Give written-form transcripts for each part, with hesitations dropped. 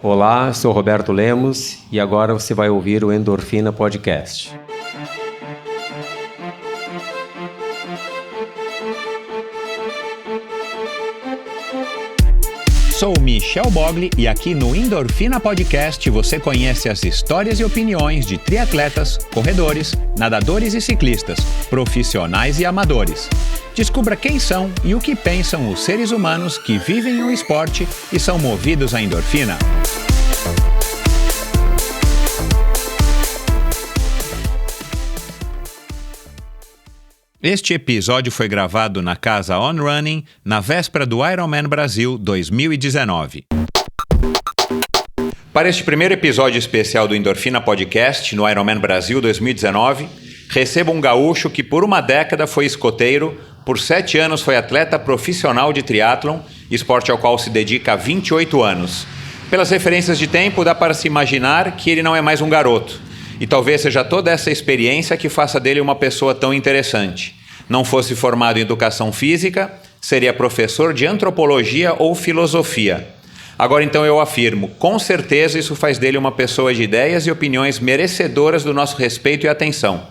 Olá, sou Roberto Lemos e agora você vai ouvir o Endorfina Podcast. Sou Michel Bogli e aqui no Endorfina Podcast você conhece as histórias e opiniões de triatletas, corredores, nadadores e ciclistas, profissionais e amadores. Descubra quem são e o que pensam os seres humanos que vivem o esporte e são movidos à endorfina. Este episódio foi gravado na Casa On Running, na véspera do Ironman Brasil 2019. Para este primeiro episódio especial do Endorfina Podcast, no Ironman Brasil 2019, recebo um gaúcho que por uma década foi escoteiro, por 7 anos foi atleta profissional de triatlon, esporte ao qual se dedica há 28 anos. Pelas referências de tempo, dá para se imaginar que ele não é mais um garoto. E talvez seja toda essa experiência que faça dele uma pessoa tão interessante. Não fosse formado em educação física, seria professor de antropologia ou filosofia. Agora então eu afirmo, com certeza isso faz dele uma pessoa de ideias e opiniões merecedoras do nosso respeito e atenção.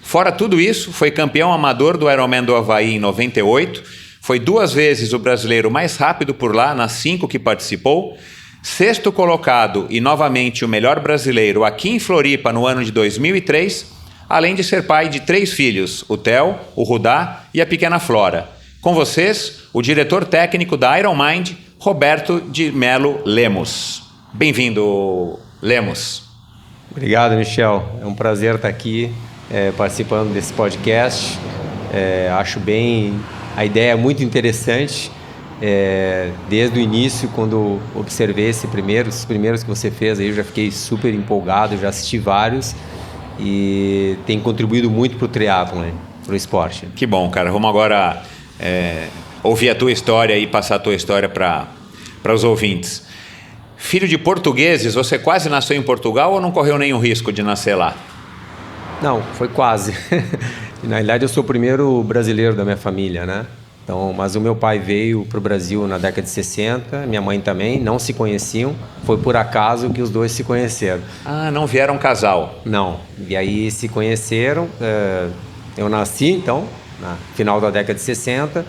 Fora tudo isso, foi campeão amador do Ironman do Havaí em 98, foi 2 vezes o brasileiro mais rápido por lá, nas 5 que participou, 6º colocado e novamente o melhor brasileiro aqui em Floripa no ano de 2003, além de ser pai de 3 filhos, o Theo, o Rudá e a pequena Flora. Com vocês, o diretor técnico da Ironmind, Roberto de Melo Lemos. Bem-vindo, Lemos. Obrigado, Michel. É um prazer estar aqui participando desse podcast. Acho a ideia é muito interessante. Desde o início, quando observei os primeiros que você fez, aí eu já fiquei super empolgado, já assisti vários e tem contribuído muito para o triatlon, para o esporte. Que bom, cara. Vamos agora ouvir a tua história e passar a tua história para os ouvintes. Filho de portugueses, você quase nasceu em Portugal ou não correu nenhum risco de nascer lá? Não, foi quase. Na realidade, eu sou o primeiro brasileiro da minha família, né? Então, mas o meu pai veio para o Brasil na década de 60, minha mãe também, não se conheciam, foi por acaso que os dois se conheceram. Ah, não vieram casal? Não, e aí se conheceram, eu nasci então, no final da década de 60,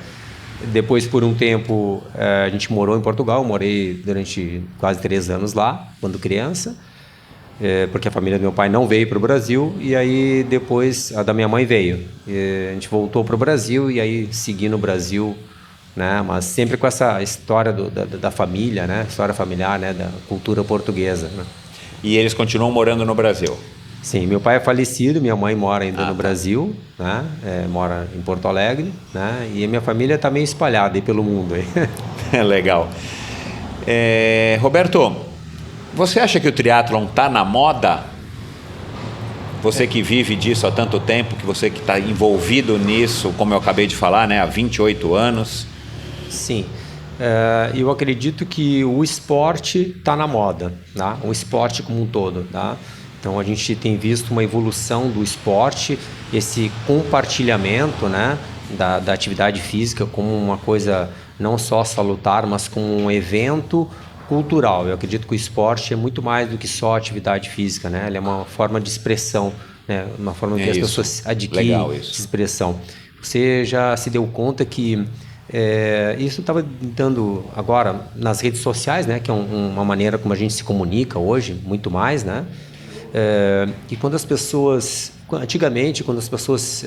depois por um tempo a gente morou em Portugal, morei durante quase 3 anos lá, quando criança, porque a família do meu pai não veio para o Brasil, e aí depois a da minha mãe veio. A gente voltou para o Brasil e aí segui no Brasil, né? Mas sempre com essa história da família, né? História familiar, né? Da cultura portuguesa. Né? E eles continuam morando no Brasil? Sim, meu pai é falecido, minha mãe mora ainda no Brasil, né? Mora em Porto Alegre, né? E a minha família está meio espalhada aí pelo mundo. Aí. Legal. Roberto, você acha que o triatlon está na moda? Você que vive disso há tanto tempo, que você que está envolvido nisso, como eu acabei de falar, né, há 28 anos. Sim, eu acredito que o esporte está na moda, tá? O esporte como um todo. Tá? Então a gente tem visto uma evolução do esporte, esse compartilhamento, né, da atividade física como uma coisa não só salutar, mas como um evento cultural. Eu acredito que o esporte é muito mais do que só atividade física, né? Ele é uma forma de expressão, né? Uma forma que as pessoas adquirem de expressão. Você já se deu conta que isso estava dando agora nas redes sociais, né? Que é uma maneira como a gente se comunica hoje, muito mais, né? E quando as pessoas, antigamente, quando as pessoas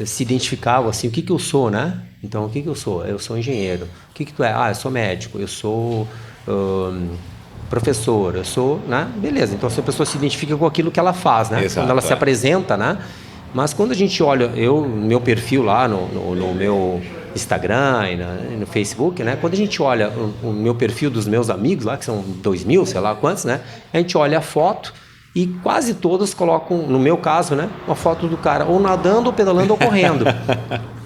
se identificavam assim, o que eu sou, né? Então, o que eu sou? Eu sou engenheiro. O que tu é? Eu sou médico, eu sou professor, eu sou, né? Beleza, então a pessoa se identifica com aquilo que ela faz, né? Exato, quando ela se apresenta, né? Mas quando a gente olha, meu perfil lá no meu Instagram e no Facebook, né? Quando a gente olha o meu perfil dos meus amigos lá, que são 2.000, sei lá quantos, né? A gente olha a foto e quase todos colocam, no meu caso, né? Uma foto do cara ou nadando, ou pedalando, ou correndo.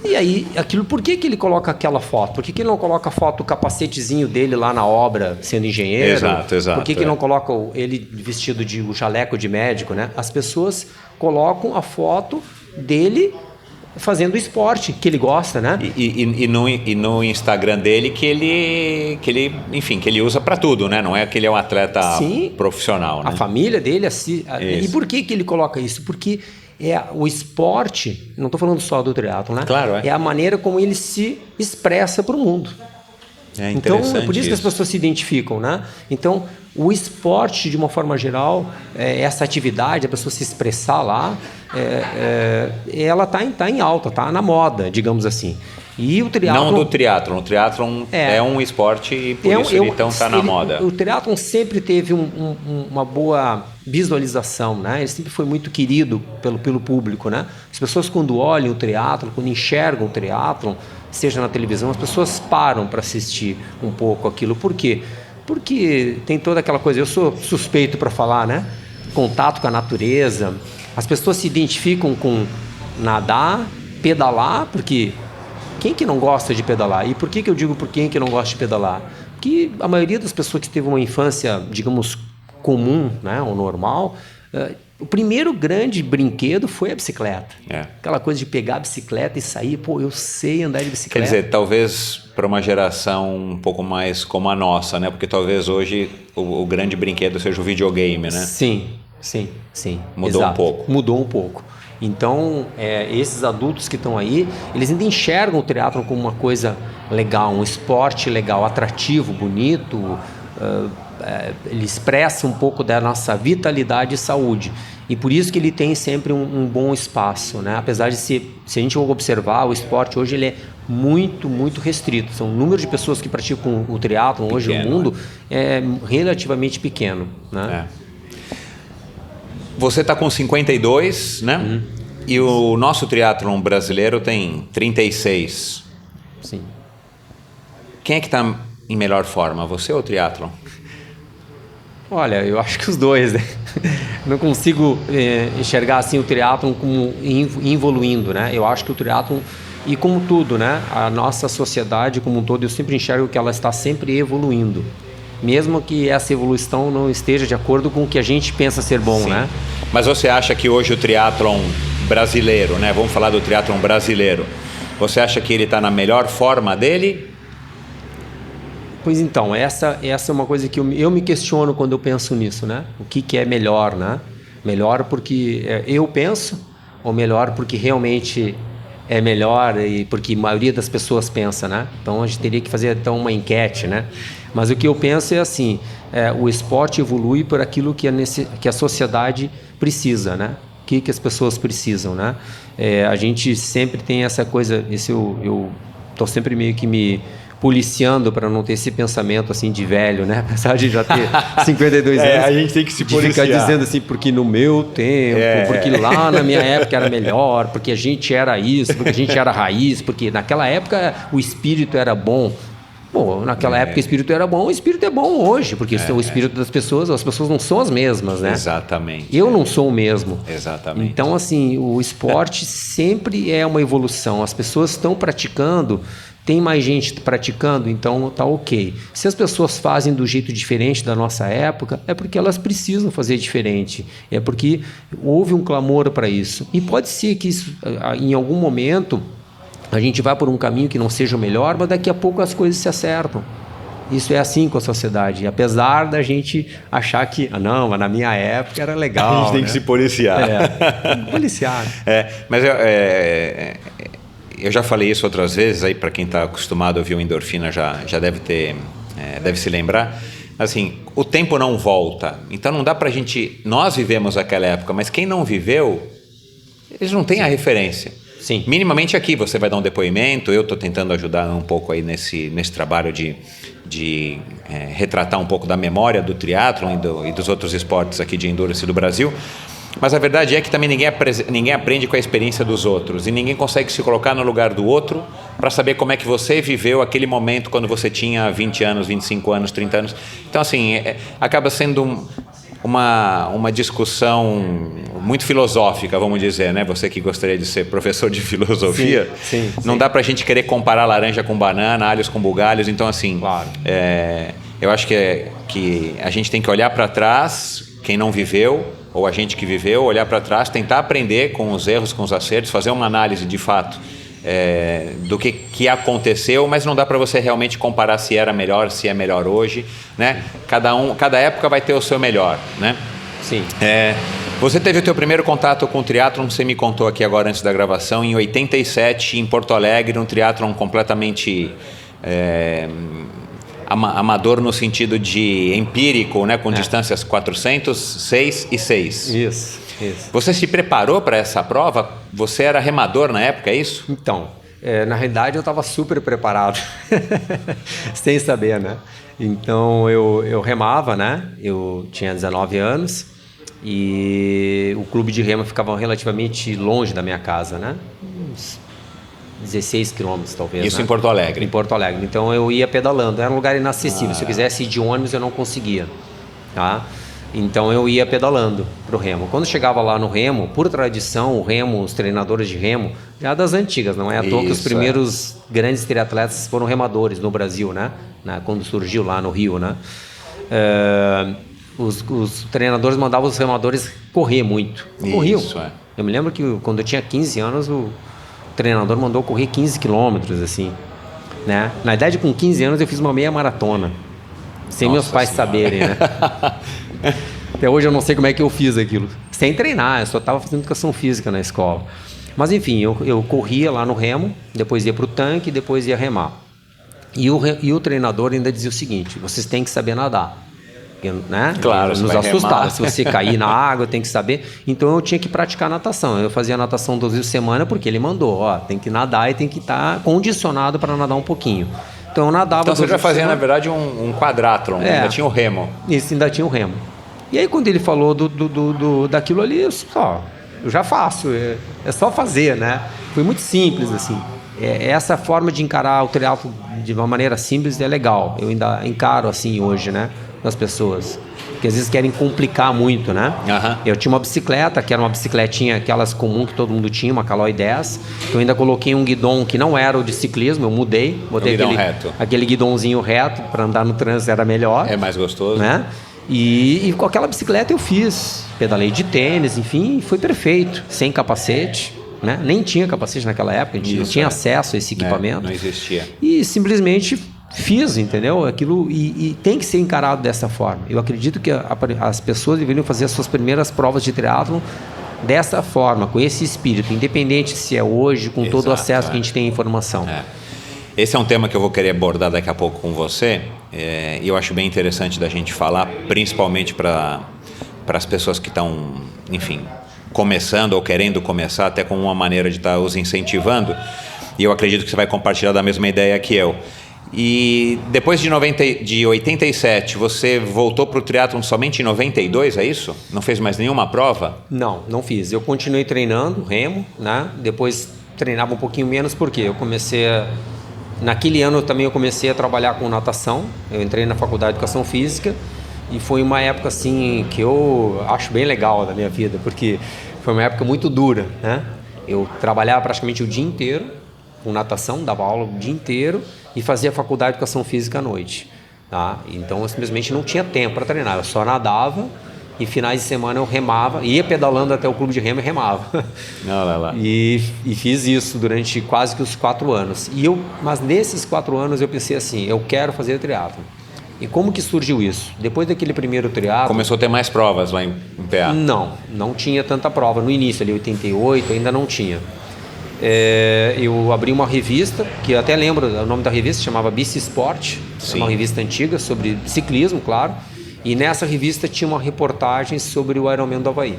E aí, por que ele coloca aquela foto? Por que ele não coloca a foto do capacetezinho dele lá na obra, sendo engenheiro? Exato. Por que ele não coloca ele vestido de o jaleco de médico, né? As pessoas colocam a foto dele fazendo o esporte que ele gosta, né? E no Instagram dele que ele, enfim, que ele usa para tudo, né? Não é que ele é um atleta profissional, né? A família dele e por que ele coloca isso? Porque o esporte, não estou falando só do triatlon, né? Claro, é a maneira como ele se expressa para o mundo. Então, é por isso que as pessoas se identificam, né? Então, o esporte, de uma forma geral, essa atividade, a pessoa se expressar lá, ela tá em alta, tá na moda, digamos assim. E o triatlon... Não do triatlon. O triatlon é um esporte e por isso ele então está na moda. O triatlon sempre teve uma boa visualização, né? Ele sempre foi muito querido pelo público, né? As pessoas, quando olham o triatlon, quando enxergam o triatlon, seja na televisão, as pessoas param para assistir um pouco aquilo. Por quê? Porque tem toda aquela coisa, eu sou suspeito para falar, né? Contato com a natureza. As pessoas se identificam com nadar, pedalar, porque quem que não gosta de pedalar? E por que eu digo por quem que não gosta de pedalar? Porque a maioria das pessoas que teve uma infância, digamos, comum, né, ou normal, o primeiro grande brinquedo foi a bicicleta. Aquela coisa de pegar a bicicleta e sair, eu sei andar de bicicleta. Quer dizer, talvez para uma geração um pouco mais como a nossa, né? Porque talvez hoje o grande brinquedo seja o videogame, né? Sim. Mudou um pouco. Mudou um pouco. Então, esses adultos que estão aí, eles ainda enxergam o triatlon como uma coisa legal, um esporte legal, atrativo, bonito, ele expressa um pouco da nossa vitalidade e saúde. E por isso que ele tem sempre um bom espaço, né? Apesar de se a gente observar, o esporte hoje ele é muito, muito restrito. São o número de pessoas que praticam o triatlon hoje no mundo é relativamente pequeno, né? Você está com 52, né? E o nosso triatlon brasileiro tem 36. Sim. Quem é que está em melhor forma, você ou o triatlon? Olha, eu acho que os dois, né? Não consigo enxergar assim o triatlon como evoluindo, né? Eu acho que o triatlon, e como tudo, né? A nossa sociedade como um todo, eu sempre enxergo que ela está sempre evoluindo. Mesmo que essa evolução não esteja de acordo com o que a gente pensa ser bom, né? Mas você acha que hoje o triatlon brasileiro, né? Vamos falar do triatlon brasileiro. Você acha que ele está na melhor forma dele? Pois então, essa é uma coisa que eu me questiono quando eu penso nisso, né? O que é melhor, né? Melhor porque eu penso, ou melhor porque realmente é melhor e porque a maioria das pessoas pensa, né? Então a gente teria que fazer então uma enquete, né? Mas o que eu penso é assim, o esporte evolui por aquilo que a sociedade precisa, né? O que as pessoas precisam, né? A gente sempre tem essa coisa, eu estou sempre meio que me policiando para não ter esse pensamento assim de velho, né? Apesar de já ter 52 anos. A gente tem que se policiar. Ficar dizendo assim, porque no meu tempo, porque lá na minha época era melhor, porque a gente era isso, porque a gente era raiz, porque naquela época o espírito era bom. Bom, naquela época o espírito era bom, o espírito é bom hoje, porque o espírito das pessoas, as pessoas não são as mesmas, né? Exatamente. Eu não sou o mesmo. Exatamente. Então, assim, o esporte sempre é uma evolução. As pessoas estão praticando, tem mais gente praticando, então tá ok. Se as pessoas fazem do jeito diferente da nossa época, é porque elas precisam fazer diferente. É porque houve um clamor para isso. E pode ser que isso, em algum momento a gente vá por um caminho que não seja o melhor, mas daqui a pouco as coisas se acertam. Isso é assim com a sociedade. Apesar da gente achar que, não, mas na minha época era legal. A gente tem que se policiar. Policiar. Mas eu já falei isso outras vezes, aí para quem está acostumado a ouvir o Endorfina já deve se lembrar. Assim, o tempo não volta. Então não dá para a gente... Nós vivemos aquela época, mas quem não viveu, eles não têm a referência. Sim. Minimamente aqui você vai dar um depoimento, eu estou tentando ajudar um pouco aí nesse trabalho de retratar um pouco da memória do triatlon e dos outros esportes aqui de endurance do Brasil, mas a verdade é que também ninguém aprende com a experiência dos outros e ninguém consegue se colocar no lugar do outro para saber como é que você viveu aquele momento quando você tinha 20 anos, 25 anos, 30 anos. Então assim, acaba sendo uma discussão muito filosófica, vamos dizer, né? Você que gostaria de ser professor de filosofia, sim. Não dá pra gente querer comparar laranja com banana, alhos com bugalhos, então assim, claro. Eu acho que a gente tem que olhar para trás, quem não viveu, ou a gente que viveu, olhar para trás, tentar aprender com os erros, com os acertos, fazer uma análise de fato do que aconteceu, mas não dá para você realmente comparar se era melhor, se é melhor hoje, né? Cada época vai ter o seu melhor, né? Sim. Você teve o teu primeiro contato com o triatlon, você me contou aqui agora antes da gravação, em 87, em Porto Alegre, um triatlon completamente amador no sentido de empírico, né? Com distâncias 400, 6 e 6. Isso. Você se preparou para essa prova? Você era remador na época, é isso? Então, na realidade eu estava super preparado, sem saber, né? Então eu remava, né? Eu tinha 19 anos e o clube de remo ficava relativamente longe da minha casa, né? Uns 16 quilômetros talvez. Isso, né? em Porto Alegre? Em Porto Alegre. Então eu ia pedalando, era um lugar inacessível. Se eu quisesse ir de ônibus eu não conseguia, tá? Então eu ia pedalando pro remo. Quando chegava lá no remo, por tradição, o remo, os treinadores de remo, já das antigas, não é à toa que os primeiros grandes triatletas foram remadores no Brasil, né? Quando surgiu lá no Rio, né? Os treinadores mandavam os remadores correr muito. Corriam. Eu me lembro que quando eu tinha 15 anos, o treinador mandou correr 15 quilômetros, assim, né? Na idade, com 15 anos, eu fiz uma meia maratona, sem meus pais saberem, né? Até hoje eu não sei como é que eu fiz aquilo. Sem treinar, eu só estava fazendo educação física na escola. Mas enfim, eu corria lá no remo, depois ia para o tanque, depois ia remar. E o treinador ainda dizia o seguinte: vocês têm que saber nadar. Né? Claro, nos assustava. Se você cair na água, tem que saber. Então eu tinha que praticar natação. Eu fazia natação 2 vezes por semana porque ele mandou, tem que nadar e tem que estar condicionado para nadar um pouquinho. Então eu nadava. Então você já fazia, na verdade, um quadrátlon, ainda tinha o remo. Isso, ainda tinha o remo. E aí quando ele falou daquilo ali, eu já faço, é só fazer, né? Foi muito simples, assim. Essa forma de encarar o triatlo de uma maneira simples é legal. Eu ainda encaro assim hoje, né? Das pessoas. Porque às vezes querem complicar muito, né? Eu tinha uma bicicleta, que era uma bicicletinha, aquelas comum que todo mundo tinha, uma Caloi 10. Eu ainda coloquei um guidão que não era o de ciclismo, eu mudei. Botei aquele guidãozinho reto, para andar no trânsito era melhor. É mais gostoso. Né? E com aquela bicicleta eu fiz. Pedalei de tênis, enfim, foi perfeito. Sem capacete. Né? Nem tinha capacete naquela época, a gente não tinha acesso a esse equipamento. Não existia. E simplesmente fiz, entendeu? Aquilo, e tem que ser encarado dessa forma. Eu acredito que as pessoas deveriam fazer as suas primeiras provas de triatlon dessa forma, com esse espírito, independente se é hoje, com todo o acesso que a gente tem à informação. Esse é um tema que eu vou querer abordar daqui a pouco com você, e eu acho bem interessante da gente falar, principalmente para as pessoas que estão, enfim, começando ou querendo começar, até como uma maneira de estar os incentivando, e eu acredito que você vai compartilhar da mesma ideia que eu. E depois de 87, você voltou para o triatlon somente em 92, é isso? Não fez mais nenhuma prova? Não fiz. Eu continuei treinando remo, né? Depois treinava um pouquinho menos, porque eu comecei naquele ano também eu comecei a trabalhar com natação. Eu entrei na faculdade de educação física e foi uma época assim que eu acho bem legal da minha vida, porque foi uma época muito dura, né? Eu trabalhava praticamente o dia inteiro com natação, dava aula o dia inteiro e fazia faculdade de educação física à noite, tá? Então eu simplesmente não tinha tempo para treinar, eu só nadava e finais de semana eu remava, ia pedalando até o clube de remo e remava. E fiz isso durante quase que os 4 anos. Mas nesses 4 anos eu pensei assim, eu quero fazer triatlon. E como que surgiu isso? Depois daquele primeiro triatlon... Começou a ter mais provas lá em PA? Não tinha tanta prova. No início, ali 88, ainda não tinha. Eu abri uma revista, que eu até lembro, o nome da revista chamava Bici Sport, é uma revista antiga sobre ciclismo, claro, e nessa revista tinha uma reportagem sobre o Ironman do Havaí.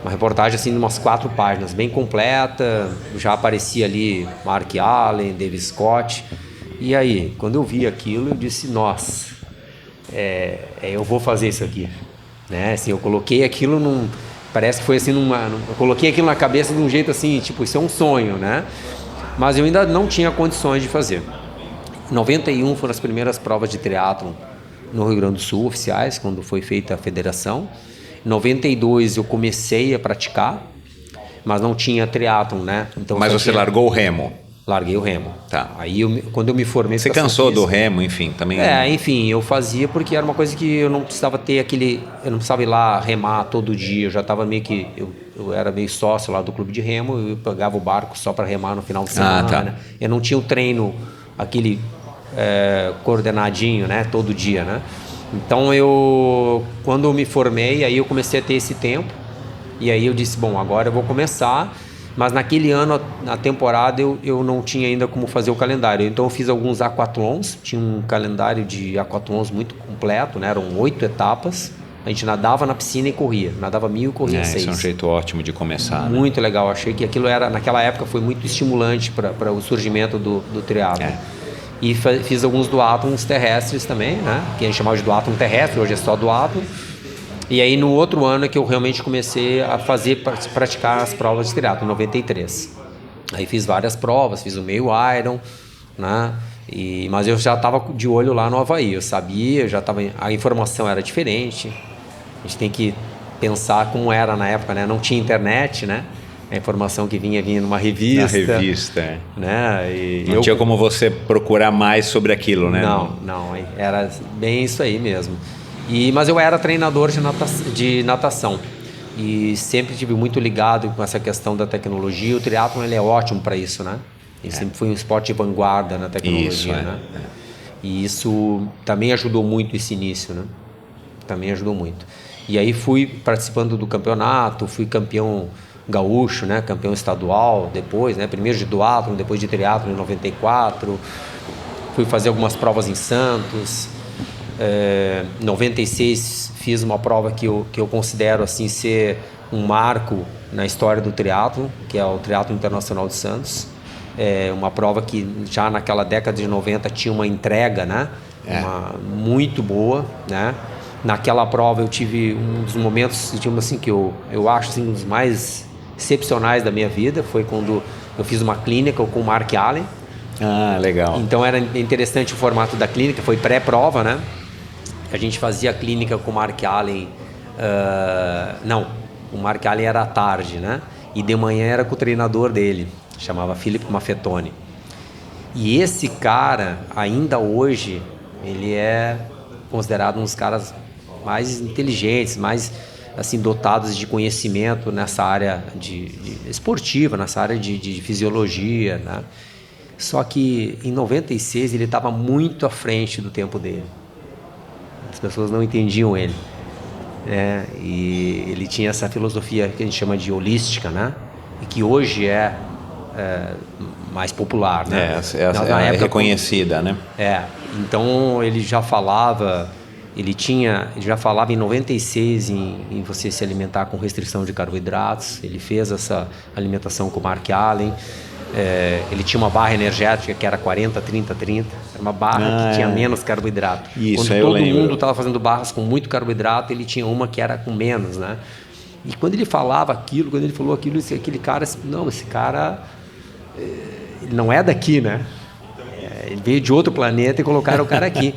Uma reportagem assim de umas 4 páginas, bem completa, já aparecia ali Mark Allen, Dave Scott. E aí, quando eu vi aquilo, eu disse, nossa, eu vou fazer isso aqui. Né? Assim, eu coloquei aquilo parece que foi assim, eu coloquei aquilo na cabeça de um jeito assim, tipo, isso é um sonho, né? Mas eu ainda não tinha condições de fazer. Em 91 foram as primeiras provas de triatlon no Rio Grande do Sul, oficiais, quando foi feita a federação. Em 92 eu comecei a praticar, mas não tinha triatlon, né? Então, mas você largou o remo? Larguei o remo. Tá. Aí, quando eu me formei... Você cansou do remo, enfim, também... Enfim, eu fazia porque era uma coisa que eu não precisava ter aquele... Eu não precisava ir lá remar todo dia. Eu já estava meio que... Eu era meio sócio lá do clube de remo. Eu pegava o barco só para remar no final de semana. Tá. Eu não tinha o treino, aquele coordenadinho, né? Todo dia, né? Então, quando eu me formei, aí eu comecei a ter esse tempo. E aí eu disse, bom, agora eu vou começar... Mas naquele ano, na temporada, eu não tinha ainda como fazer o calendário. Então eu fiz alguns aquatlons, tinha um calendário de aquatlons muito completo, né? Eram 8 etapas. A gente nadava na piscina e corria. Nadava 1.000 e corria 6. Esse é um jeito ótimo de começar. Muito legal. Achei que aquilo naquela época foi muito estimulante para o surgimento do triatlon. E fiz alguns duatlons terrestres também, né? Que a gente chamava de duatlon terrestre, hoje é só duatlon. E aí no outro ano é que eu realmente comecei a praticar as provas de triatlo, em 93. Aí fiz várias provas, fiz o meio Iron, né? Mas eu já estava de olho lá no Havaí, eu sabia, a informação era diferente. A gente tem que pensar como era na época, né? Não tinha internet, né? A informação que vinha numa revista. Na revista, né? Não tinha como você procurar mais sobre aquilo, né? Não, era bem isso aí mesmo. Mas eu era treinador de natação e sempre tive muito ligado com essa questão da tecnologia. O triatlon ele é ótimo para isso, né? Ele sempre foi um esporte de vanguarda na tecnologia, né? E isso também ajudou muito esse início, né? Também ajudou muito. E aí fui participando do campeonato, fui campeão gaúcho, né? Campeão estadual depois, né? Primeiro de duatlon, depois de triatlon em 94. Fui fazer algumas provas em Santos. Em 96 fiz uma prova que eu considero assim ser um marco na história do triatlon, que é o Triatlon Internacional de Santos. Uma prova que já naquela década de 90 tinha uma entrega, né? Muito boa, né? Naquela prova eu tive um dos momentos, digamos assim, que eu acho assim, um dos mais excepcionais da minha vida, foi quando eu fiz uma clínica com o Mark Allen. Legal. Então era interessante o formato da clínica, foi pré-prova, né? A gente fazia a clínica com o Mark Allen. O Mark Allen era à tarde, né? E de manhã era com o treinador dele, chamava Philip Maffetoni. E esse cara, ainda hoje, ele é considerado um dos caras mais inteligentes, mais assim, dotados de conhecimento nessa área de esportiva, nessa área de fisiologia, né? Só que em 96 ele estava muito à frente do tempo dele. As pessoas não entendiam ele, né? E ele tinha essa filosofia que a gente chama de holística, né? E que hoje é mais popular, né? Na época, reconhecida, né? Então ele já falava, ele já falava em 96 em você se alimentar com restrição de carboidratos. Ele fez essa alimentação com o Mark Allen. Ele tinha uma barra energética que era 40, 30, 30. Era uma barra que tinha menos carboidrato. Isso, quando todo mundo estava fazendo barras com muito carboidrato, ele tinha uma que era com menos, né? E quando ele falava aquilo, quando ele falou aquilo, aquele cara, esse cara ele não é daqui, né? Ele veio de outro planeta e colocaram o cara aqui.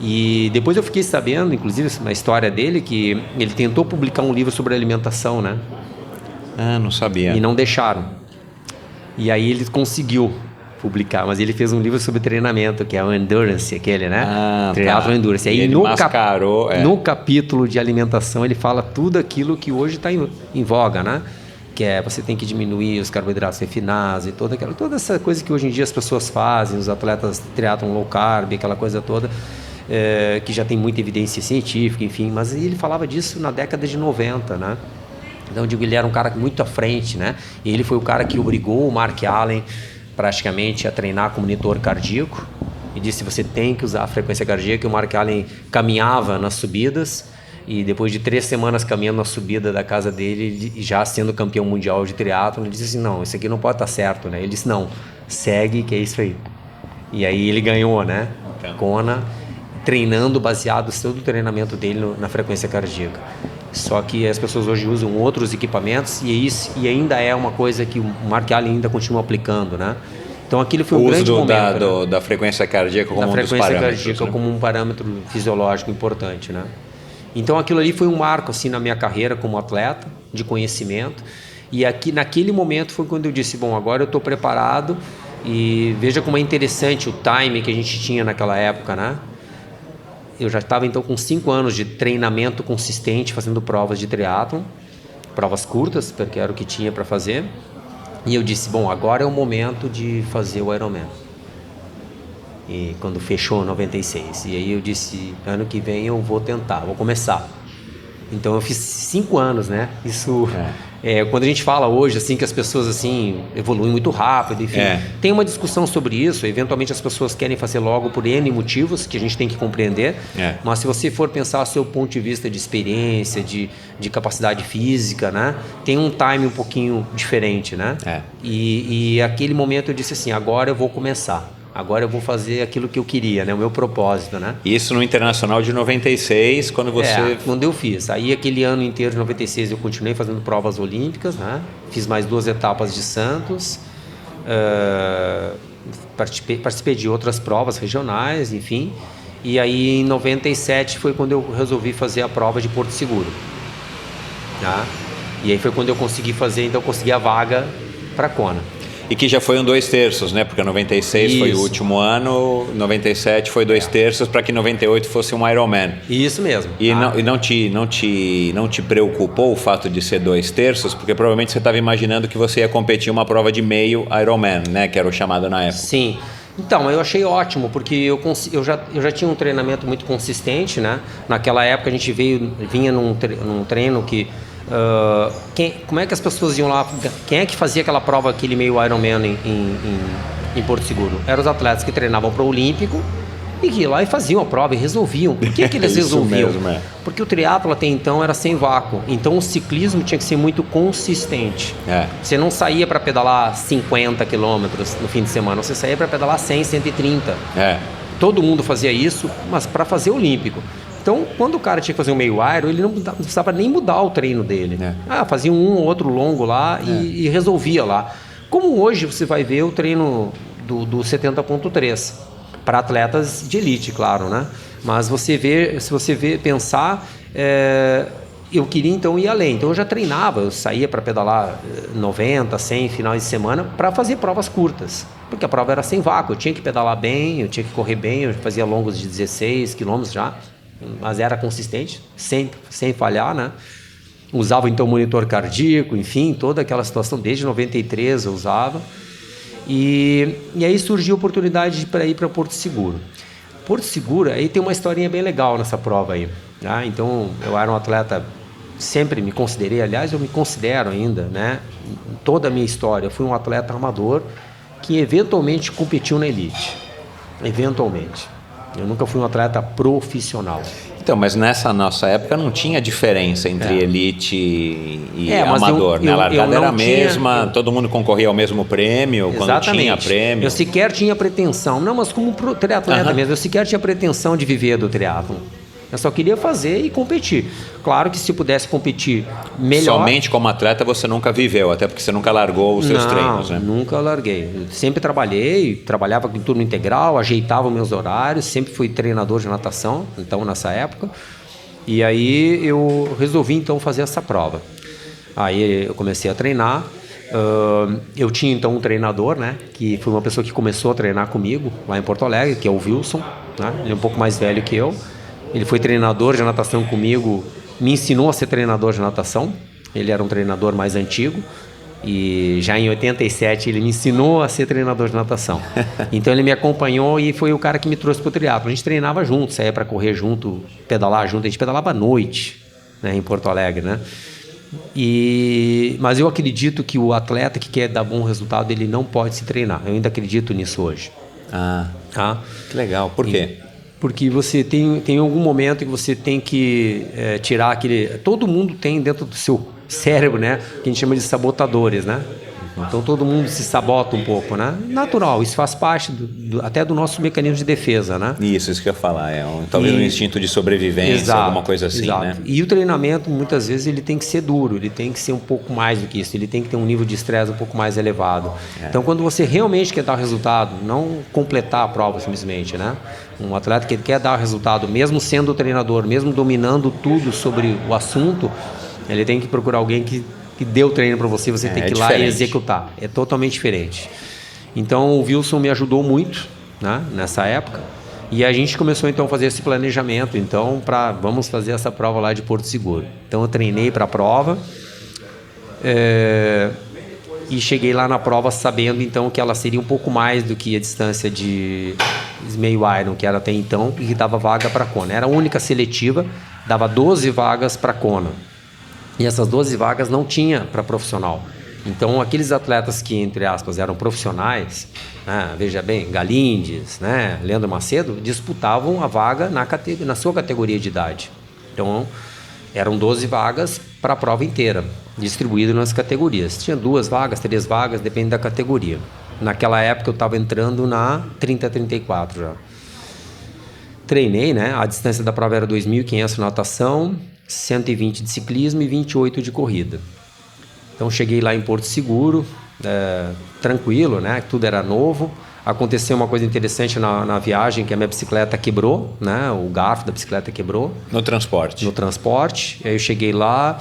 E depois eu fiquei sabendo, inclusive, uma história dele, que ele tentou publicar um livro sobre alimentação, né? Não sabia. E não deixaram. E aí ele conseguiu publicar, mas ele fez um livro sobre treinamento, que é o Endurance, aquele, né? Triathlon Endurance. E aí no capítulo de alimentação ele fala tudo aquilo que hoje está em voga, né? Que é você tem que diminuir os carboidratos refinados e toda essa coisa que hoje em dia as pessoas fazem, os atletas triatlon low carb, aquela coisa toda, que já tem muita evidência científica, enfim. Mas ele falava disso na década de 90, né? Então eu digo, ele era um cara muito à frente, né? E ele foi o cara que obrigou o Mark Allen praticamente a treinar com monitor cardíaco e disse, você tem que usar a frequência cardíaca. E o Mark Allen caminhava nas subidas e depois de 3 semanas caminhando na subida da casa dele, já sendo campeão mundial de triatlon, ele disse assim, não, isso aqui não pode estar certo, né? Ele disse, não, segue que é isso aí. E aí ele ganhou, né? Kona, treinando baseado todo o treinamento dele na frequência cardíaca. Só que as pessoas hoje usam outros equipamentos e ainda é uma coisa que o Mark Allen ainda continua aplicando, né? Então aquilo foi um grande momento. Da frequência cardíaca como um dos parâmetros. Da frequência cardíaca, né? Como um parâmetro fisiológico importante, né? Então aquilo ali foi um marco assim na minha carreira como atleta, de conhecimento. E aqui naquele momento foi quando eu disse, bom, agora eu estou preparado E veja como é interessante o time que a gente tinha naquela época, né? Eu já estava então com 5 anos de treinamento consistente, fazendo provas de triatlon, provas curtas, porque era o que tinha para fazer. E eu disse, bom, agora é o momento de fazer o Ironman. E quando fechou em 96. E aí eu disse, ano que vem eu vou tentar, vou começar. Então eu fiz 5 anos, né? Isso, quando a gente fala hoje, assim, que as pessoas, assim, evoluem muito rápido, enfim. Tem uma discussão sobre isso, eventualmente as pessoas querem fazer logo por N motivos, que a gente tem que compreender. Mas se você for pensar do seu ponto de vista de experiência, de capacidade física, né? Tem um time um pouquinho diferente, né? E aquele momento eu disse assim, agora eu vou começar. Agora eu vou fazer aquilo que eu queria, né? O meu propósito, né? Isso no Internacional de 96, quando você... quando eu fiz. Aí aquele ano inteiro de 96 eu continuei fazendo provas olímpicas, né? Fiz mais 2 etapas de Santos. Participei de outras provas regionais, enfim. E aí em 97 foi quando eu resolvi fazer a prova de Porto Seguro. Tá? E aí foi quando eu consegui fazer, então eu consegui a vaga para Kona. E que já foi um 2/3, né? Porque 96 Isso. foi o último ano, 97 foi 2/3 para que 98 fosse um Ironman. Isso mesmo. E não te preocupou o fato de ser 2/3, porque provavelmente você estava imaginando que você ia competir uma prova de meio Ironman, né? Que era o chamado na época. Sim. Então, eu achei ótimo, porque eu já tinha um treinamento muito consistente, né? Naquela época a gente vinha num treino que... como é que as pessoas iam lá? Quem é que fazia aquela prova, aquele meio Ironman em Porto Seguro? Eram os atletas que treinavam para o Olímpico e que iam lá e faziam a prova e resolviam. Por que eles resolviam? Mesmo, Porque o triatlo até então era sem vácuo. Então o ciclismo tinha que ser muito consistente. Você não saía para pedalar 50 quilômetros no fim de semana, você saía para pedalar 100, 130. Todo mundo fazia isso, mas para fazer Olímpico. Então, quando o cara tinha que fazer um meio Iron, ele não precisava nem mudar o treino dele. Fazia um ou outro longo lá e resolvia lá. Como hoje você vai ver o treino do 70.3 para atletas de elite, claro, né? Mas se você pensar, eu queria então ir além. Então eu já treinava, eu saía para pedalar 90, 100 finais de semana para fazer provas curtas. Porque a prova era sem vácuo, eu tinha que pedalar bem, eu tinha que correr bem, eu fazia longos de 16 quilômetros já. Mas era consistente, sem falhar, né? Usava então monitor cardíaco, enfim, toda aquela situação, desde 93 eu usava. E aí surgiu a oportunidade para ir para Porto Seguro. Porto Seguro, aí tem uma historinha bem legal nessa prova aí. Tá? Então, eu era um atleta, sempre me considerei, aliás, eu me considero ainda, né? Em toda a minha história, eu fui um atleta amador que eventualmente competiu na elite. Eventualmente. Eu nunca fui um atleta profissional. Então, mas nessa nossa época não tinha diferença entre elite e amador, né? A largada era a mesma, todo mundo concorria ao mesmo prêmio, quando tinha prêmio. Eu sequer tinha pretensão, não, mas como triatleta mesmo, eu sequer tinha pretensão de viver do triatlon. Eu só queria fazer e competir. Claro que se eu pudesse competir melhor... Somente como atleta você nunca viveu, até porque você nunca largou os seus treinos, né? Nunca larguei. Eu sempre trabalhava com turno integral, ajeitava meus horários, sempre fui treinador de natação, então nessa época. E aí eu resolvi então fazer essa prova. Aí eu comecei a treinar. Eu tinha então um treinador, né? Que foi uma pessoa que começou a treinar comigo lá em Porto Alegre, que é o Wilson, né? Ele é um pouco mais velho que eu. Ele foi treinador de natação comigo, me ensinou a ser treinador de natação. Ele era um treinador mais antigo e já em 87 ele me ensinou a ser treinador de natação. Então ele me acompanhou e foi o cara que me trouxe para o triatlo. A gente treinava junto, saía para correr junto, pedalar junto. A gente pedalava à noite, né, em Porto Alegre, né? Mas eu acredito que o atleta que quer dar bom resultado, ele não pode se treinar. Eu ainda acredito nisso hoje. Que legal. Por quê? Porque você tem algum momento que você tem que tirar aquele... Todo mundo tem dentro do seu cérebro, né? Que a gente chama de sabotadores, né? Então todo mundo se sabota um pouco, né? Natural, isso faz parte até do nosso mecanismo de defesa, né? Isso que eu ia falar, talvez um instinto de sobrevivência, alguma coisa assim, né? E o treinamento, muitas vezes, ele tem que ser duro, ele tem que ser um pouco mais do que isso, ele tem que ter um nível de estresse um pouco mais elevado. Então quando você realmente quer dar resultado, não completar a prova simplesmente, né? Um atleta que quer dar resultado, mesmo sendo o treinador, mesmo dominando tudo sobre o assunto, ele tem que procurar alguém que deu o treino para você, você tem que ir lá e executar. É totalmente diferente. Então o Wilson me ajudou muito, né, nessa época. E a gente começou então a fazer esse planejamento, então, vamos fazer essa prova lá de Porto Seguro. Então eu treinei para a prova e cheguei lá na prova sabendo então que ela seria um pouco mais do que a distância de meio Iron, que era até então, e que dava vaga para Kona. Era a única seletiva, dava 12 vagas para Kona. E essas 12 vagas não tinha para profissional. Então, aqueles atletas que, entre aspas, eram profissionais, né, veja bem, Galindes, né, Leandro Macedo, disputavam a vaga na sua categoria de idade. Então, eram 12 vagas para a prova inteira, distribuídas nas categorias. Tinha 2 vagas, 3 vagas, depende da categoria. Naquela época, eu estava entrando na 30-34 já. Treinei, né, a distância da prova era 2.500 natação, 120 de ciclismo e 28 de corrida. Então cheguei lá em Porto Seguro, tranquilo, né? Tudo era novo. Aconteceu uma coisa interessante na viagem, que a minha bicicleta quebrou, né? O garfo da bicicleta quebrou. No transporte? No transporte. Aí eu cheguei lá,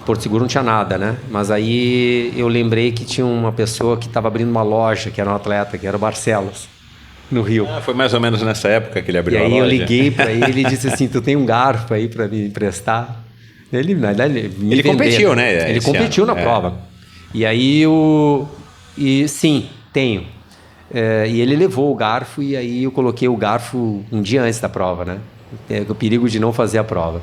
Porto Seguro não tinha nada, né? Mas aí eu lembrei que tinha uma pessoa que estava abrindo uma loja, que era um atleta, que era o Barcelos, no Rio. Foi mais ou menos nessa época que ele abriu a loja. E aí eu liguei para ele e disse assim, tu tem um garfo aí para me emprestar? Ele competiu, né? Ele competiu na prova. E aí sim, tenho. E ele levou o garfo e aí eu coloquei o garfo um dia antes da prova, né? O perigo de não fazer a prova.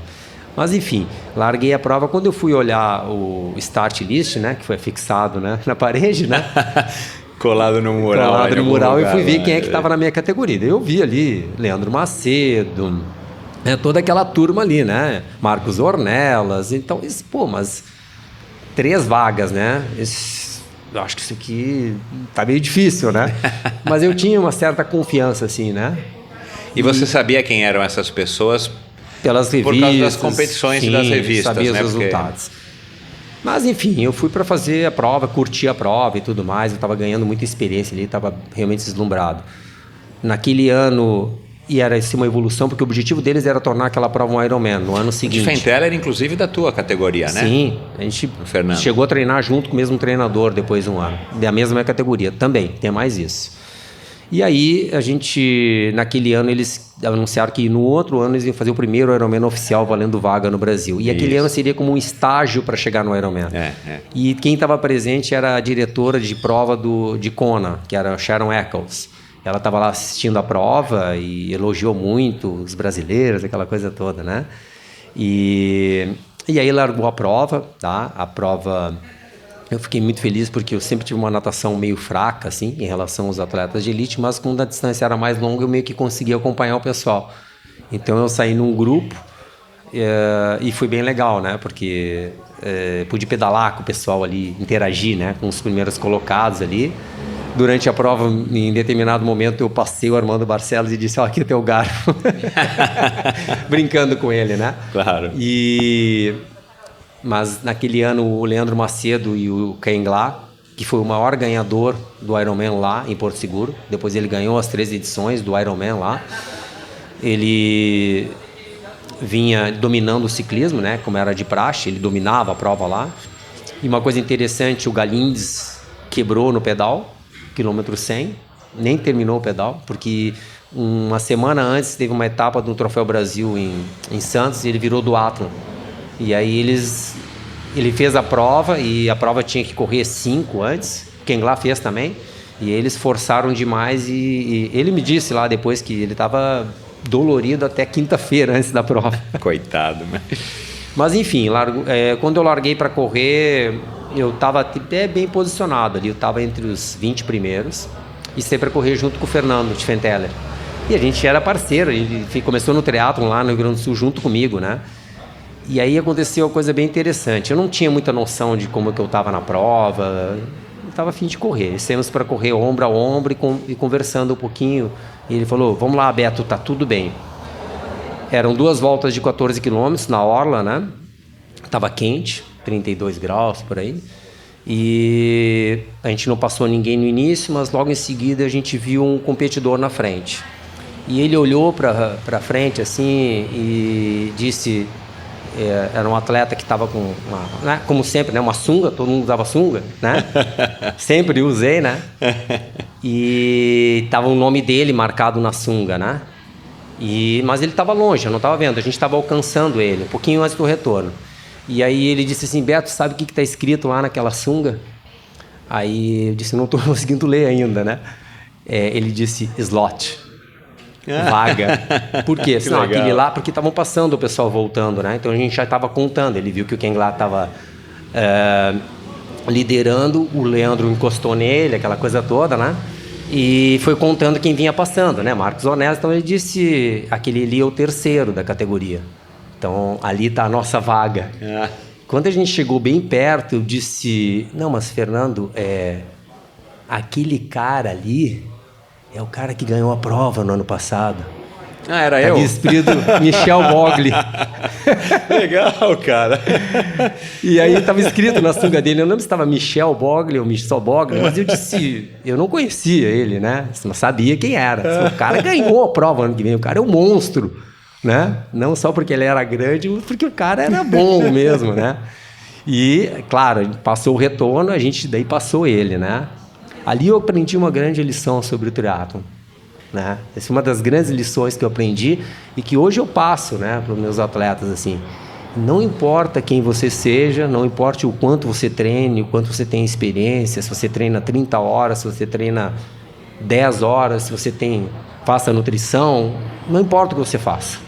Mas enfim, larguei a prova. Quando eu fui olhar o start list, né? Que foi fixado, né, na parede, né? Colado no mural. Eu fui ver quem é que estava na minha categoria. Eu vi ali Leandro Macedo, toda aquela turma ali, né? Marcos Ornelas. Então, mas 3 vagas, né? Eu acho que isso aqui tá meio difícil, né? Mas eu tinha uma certa confiança, assim, né? E você sabia quem eram essas pessoas? Pelas revistas. Por causa das competições e das revistas, sabia né? os resultados. Mas, enfim, eu fui para fazer a prova, curti a prova e tudo mais. Eu estava ganhando muita experiência ali, estava realmente deslumbrado. Naquele ano... E era uma evolução, porque o objetivo deles era tornar aquela prova um Ironman no ano seguinte. O Fenteller era inclusive da tua categoria, né? Sim, a gente chegou a treinar junto com o mesmo treinador depois de um ano. Da mesma categoria também, tem mais isso. E aí, naquele ano, eles anunciaram que no outro ano eles iam fazer o primeiro Ironman oficial valendo vaga no Brasil. E aquele ano seria como um estágio para chegar no Ironman. E quem estava presente era a diretora de prova de Kona, que era Sharon Eccles. Ela estava lá assistindo a prova e elogiou muito os brasileiros, aquela coisa toda, né? E aí largou a prova, tá? A prova, eu fiquei muito feliz porque eu sempre tive uma natação meio fraca, assim, em relação aos atletas de elite, mas quando a distância era mais longa eu meio que conseguia acompanhar o pessoal. Então eu saí num grupo e foi bem legal, né? Porque pude pedalar com o pessoal ali, interagir, né? Com os primeiros colocados ali. Durante a prova, em determinado momento, eu passei o Armando Barcelos e disse, aqui é teu garfo. Brincando com ele, né? Claro. Mas naquele ano, o Leandro Macedo e o Ken Glá, que foi o maior ganhador do Ironman lá em Porto Seguro, depois ele ganhou as 3 edições do Ironman lá, ele vinha dominando o ciclismo, né? Como era de praxe, ele dominava a prova lá. E uma coisa interessante, o Galindes quebrou no pedal, quilômetro 100, nem terminou o pedal, porque uma semana antes teve uma etapa do Troféu Brasil em Santos e ele virou duatlon. E aí ele fez a prova e a prova tinha que correr 5 antes, quem lá fez também, e eles forçaram demais e ele me disse lá depois que ele estava dolorido até quinta-feira antes da prova. Coitado, né? Mas enfim, quando eu larguei para correr, eu estava bem posicionado ali, eu estava entre os 20 primeiros e sempre correr junto com o Fernando de Fenteller. E a gente era parceiro, ele começou no triatlon lá no Rio Grande do Sul junto comigo, né? E aí aconteceu uma coisa bem interessante, eu não tinha muita noção de como que eu estava na prova, eu estava a fim de correr, saímos para correr ombro a ombro e conversando um pouquinho, e ele falou, vamos lá Beto, tá tudo bem. Eram 2 voltas de 14 quilômetros na orla, né? Tava quente, 32 graus por aí. E a gente não passou ninguém no início, mas logo em seguida a gente viu um competidor na frente. E ele olhou para frente assim e disse, era um atleta que estava com, né, como sempre, né, uma sunga, todo mundo usava sunga, né? Sempre usei, né? E tava o nome dele marcado na sunga, né? Mas ele estava longe, eu não estava vendo, a gente estava alcançando ele, um pouquinho antes do retorno. E aí ele disse assim, Beto, sabe o que está escrito lá naquela sunga? Aí eu disse, não estou conseguindo ler ainda, né? Ele disse, slot. Vaga. Por quê? Não, aquele lá, porque estavam passando o pessoal voltando, né? Então a gente já estava contando. Ele viu que o Ken lá estava liderando, o Leandro encostou nele, aquela coisa toda, né? E foi contando quem vinha passando, né? Marcos Ornelas, então ele disse, aquele ali é o terceiro da categoria. Então ali está a nossa vaga. Quando a gente chegou bem perto, eu disse, não, mas Fernando, aquele cara ali é o cara que ganhou a prova no ano passado. Era eu? Escrito Michel Bogli. Legal, cara. E aí estava escrito na sunga dele, eu não lembro se estava Michel Bogli ou Michel Bogli, mas eu disse, eu não conhecia ele, né? Não sabia quem era. O cara ganhou a prova ano que vem, o cara é um monstro, né? Não só porque ele era grande, mas porque o cara era bom mesmo, né? E, claro, passou o retorno, a gente daí passou ele, né? Ali eu aprendi uma grande lição sobre o triatlon, né? Essa é uma das grandes lições que eu aprendi e que hoje eu passo, né, para os meus atletas, assim. Não importa quem você seja, não importa o quanto você treine, o quanto você tem experiência, se você treina 30 horas, se você treina 10 horas, se você faça nutrição, não importa o que você faça.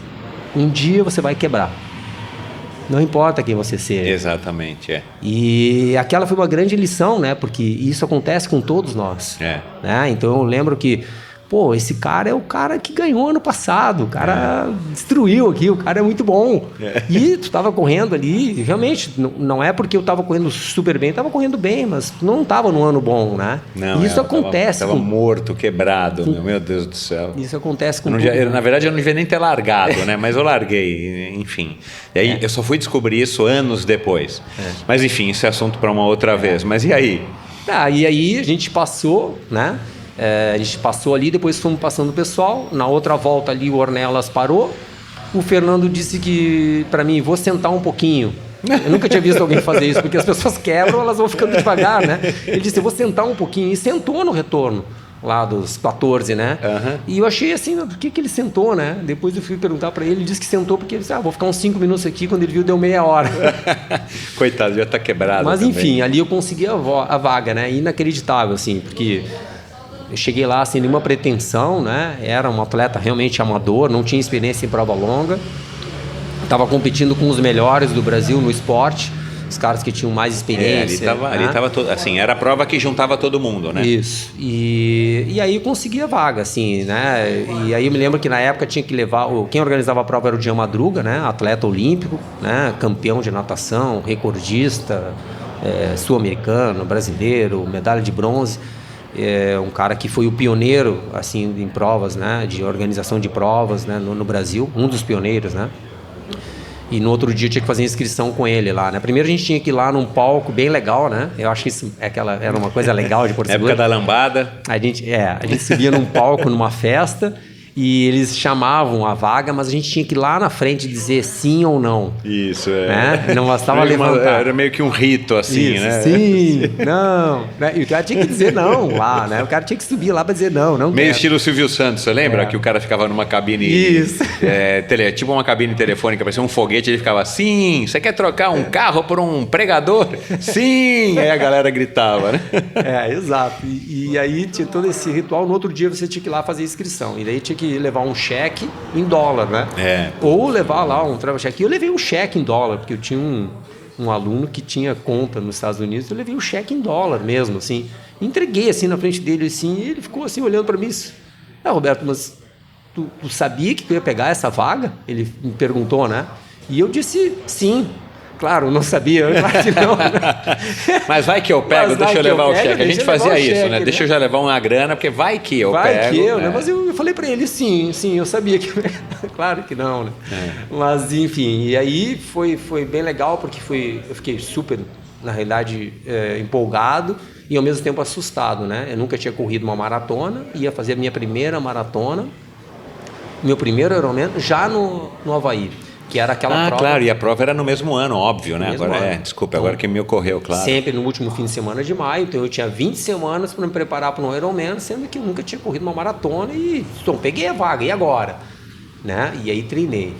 Um dia você vai quebrar. Não importa quem você seja. Exatamente, E aquela foi uma grande lição, né? Porque isso acontece com todos nós. Né? Então eu lembro que, esse cara é o cara que ganhou ano passado. O cara destruiu aqui, o cara é muito bom. E tu estava correndo ali, realmente, não é porque eu estava correndo super bem, estava correndo bem, mas tu não estava no ano bom, né? Não, isso acontece. Estava morto, quebrado, meu Deus do céu. Isso acontece com na verdade, eu não devia nem ter largado, né? Mas eu larguei, enfim. E aí eu só fui descobrir isso anos depois. Mas enfim, isso é assunto para uma outra vez. Mas e aí? E aí a gente passou, né? A gente passou ali, depois fomos passando o pessoal. Na outra volta ali o Ornelas parou. O Fernando disse que, para mim, vou sentar um pouquinho. Eu nunca tinha visto alguém fazer isso, porque as pessoas quebram, elas vão ficando devagar, né? Ele disse, eu vou sentar um pouquinho. E sentou no retorno, lá dos 14, né? E eu achei assim, por que ele sentou, né? Depois eu fui perguntar para ele, ele disse que sentou porque ele disse, vou ficar uns 5 minutos aqui. Quando ele viu, deu meia hora. Coitado, já tá quebrado. Mas também. Enfim, ali eu consegui a vaga, né? Inacreditável, assim, porque eu cheguei lá sem nenhuma pretensão, né? Era um atleta realmente amador, não tinha experiência em prova longa. Estava competindo com os melhores do Brasil no esporte, os caras que tinham mais experiência. Ali tava assim, era a prova que juntava todo mundo, né? Isso. E aí eu consegui a vaga, assim, né? E aí eu me lembro que na época tinha que levar... Quem organizava a prova era o Jean Madruga, né? Atleta olímpico, né? Campeão de natação, recordista, sul-americano, brasileiro, medalha de bronze. Um cara que foi o pioneiro, assim, em provas, né? De organização de provas, né? No Brasil, um dos pioneiros, né? E no outro dia eu tinha que fazer inscrição com ele lá, né? Primeiro a gente tinha que ir lá num palco bem legal, né? Eu acho que isso era uma coisa legal de Porto Seguro. Época da lambada. A gente subia num palco numa festa e eles chamavam a vaga, mas a gente tinha que ir lá na frente dizer sim ou não. Isso, né? Não bastava levantar. Era meio que um rito, assim, isso, né? Sim, não. Né? E o cara tinha que dizer não lá, né? O cara tinha que subir lá para dizer não. Meio quero. Estilo Silvio Santos, você lembra? Que o cara ficava numa cabine... Isso. Tipo uma cabine telefônica, parecia um foguete, ele ficava, sim, você quer trocar um carro por um pregador? Sim! Aí a galera gritava, né? Exato. E aí tinha todo esse ritual, no outro dia você tinha que ir lá fazer inscrição. E daí tinha que levar um cheque em dólar, né? Ou levar lá um travel cheque. E eu levei um cheque em dólar, porque eu tinha um aluno que tinha conta nos Estados Unidos, eu levei um cheque em dólar mesmo, assim. Entreguei, assim, na frente dele, assim, e ele ficou, assim, olhando para mim. Roberto, mas tu sabia que tu ia pegar essa vaga? Ele me perguntou, né? E eu disse sim. Claro, não sabia, claro que não. Mas vai que eu pego, deixa eu levar o cheque. A gente fazia isso, né? Deixa eu já levar uma grana, porque vai que eu pego. Vai que eu, né? Mas eu falei para ele, sim, eu sabia que... Claro que não, né? Mas, enfim, e aí foi bem legal, porque eu fiquei super, na realidade, empolgado e ao mesmo tempo assustado, né? Eu nunca tinha corrido uma maratona, ia fazer a minha primeira maratona, meu primeiro Ironman, já no Havaí. que era aquela prova. Claro, e a prova era no mesmo ano, óbvio, né? Mesmo Agora ano. desculpa, Então, agora que me ocorreu, claro. Sempre no último fim de semana de maio, então eu tinha 20 semanas para me preparar para um Ironman, sendo que eu nunca tinha corrido uma maratona e então, peguei a vaga, e agora? Né? E aí treinei.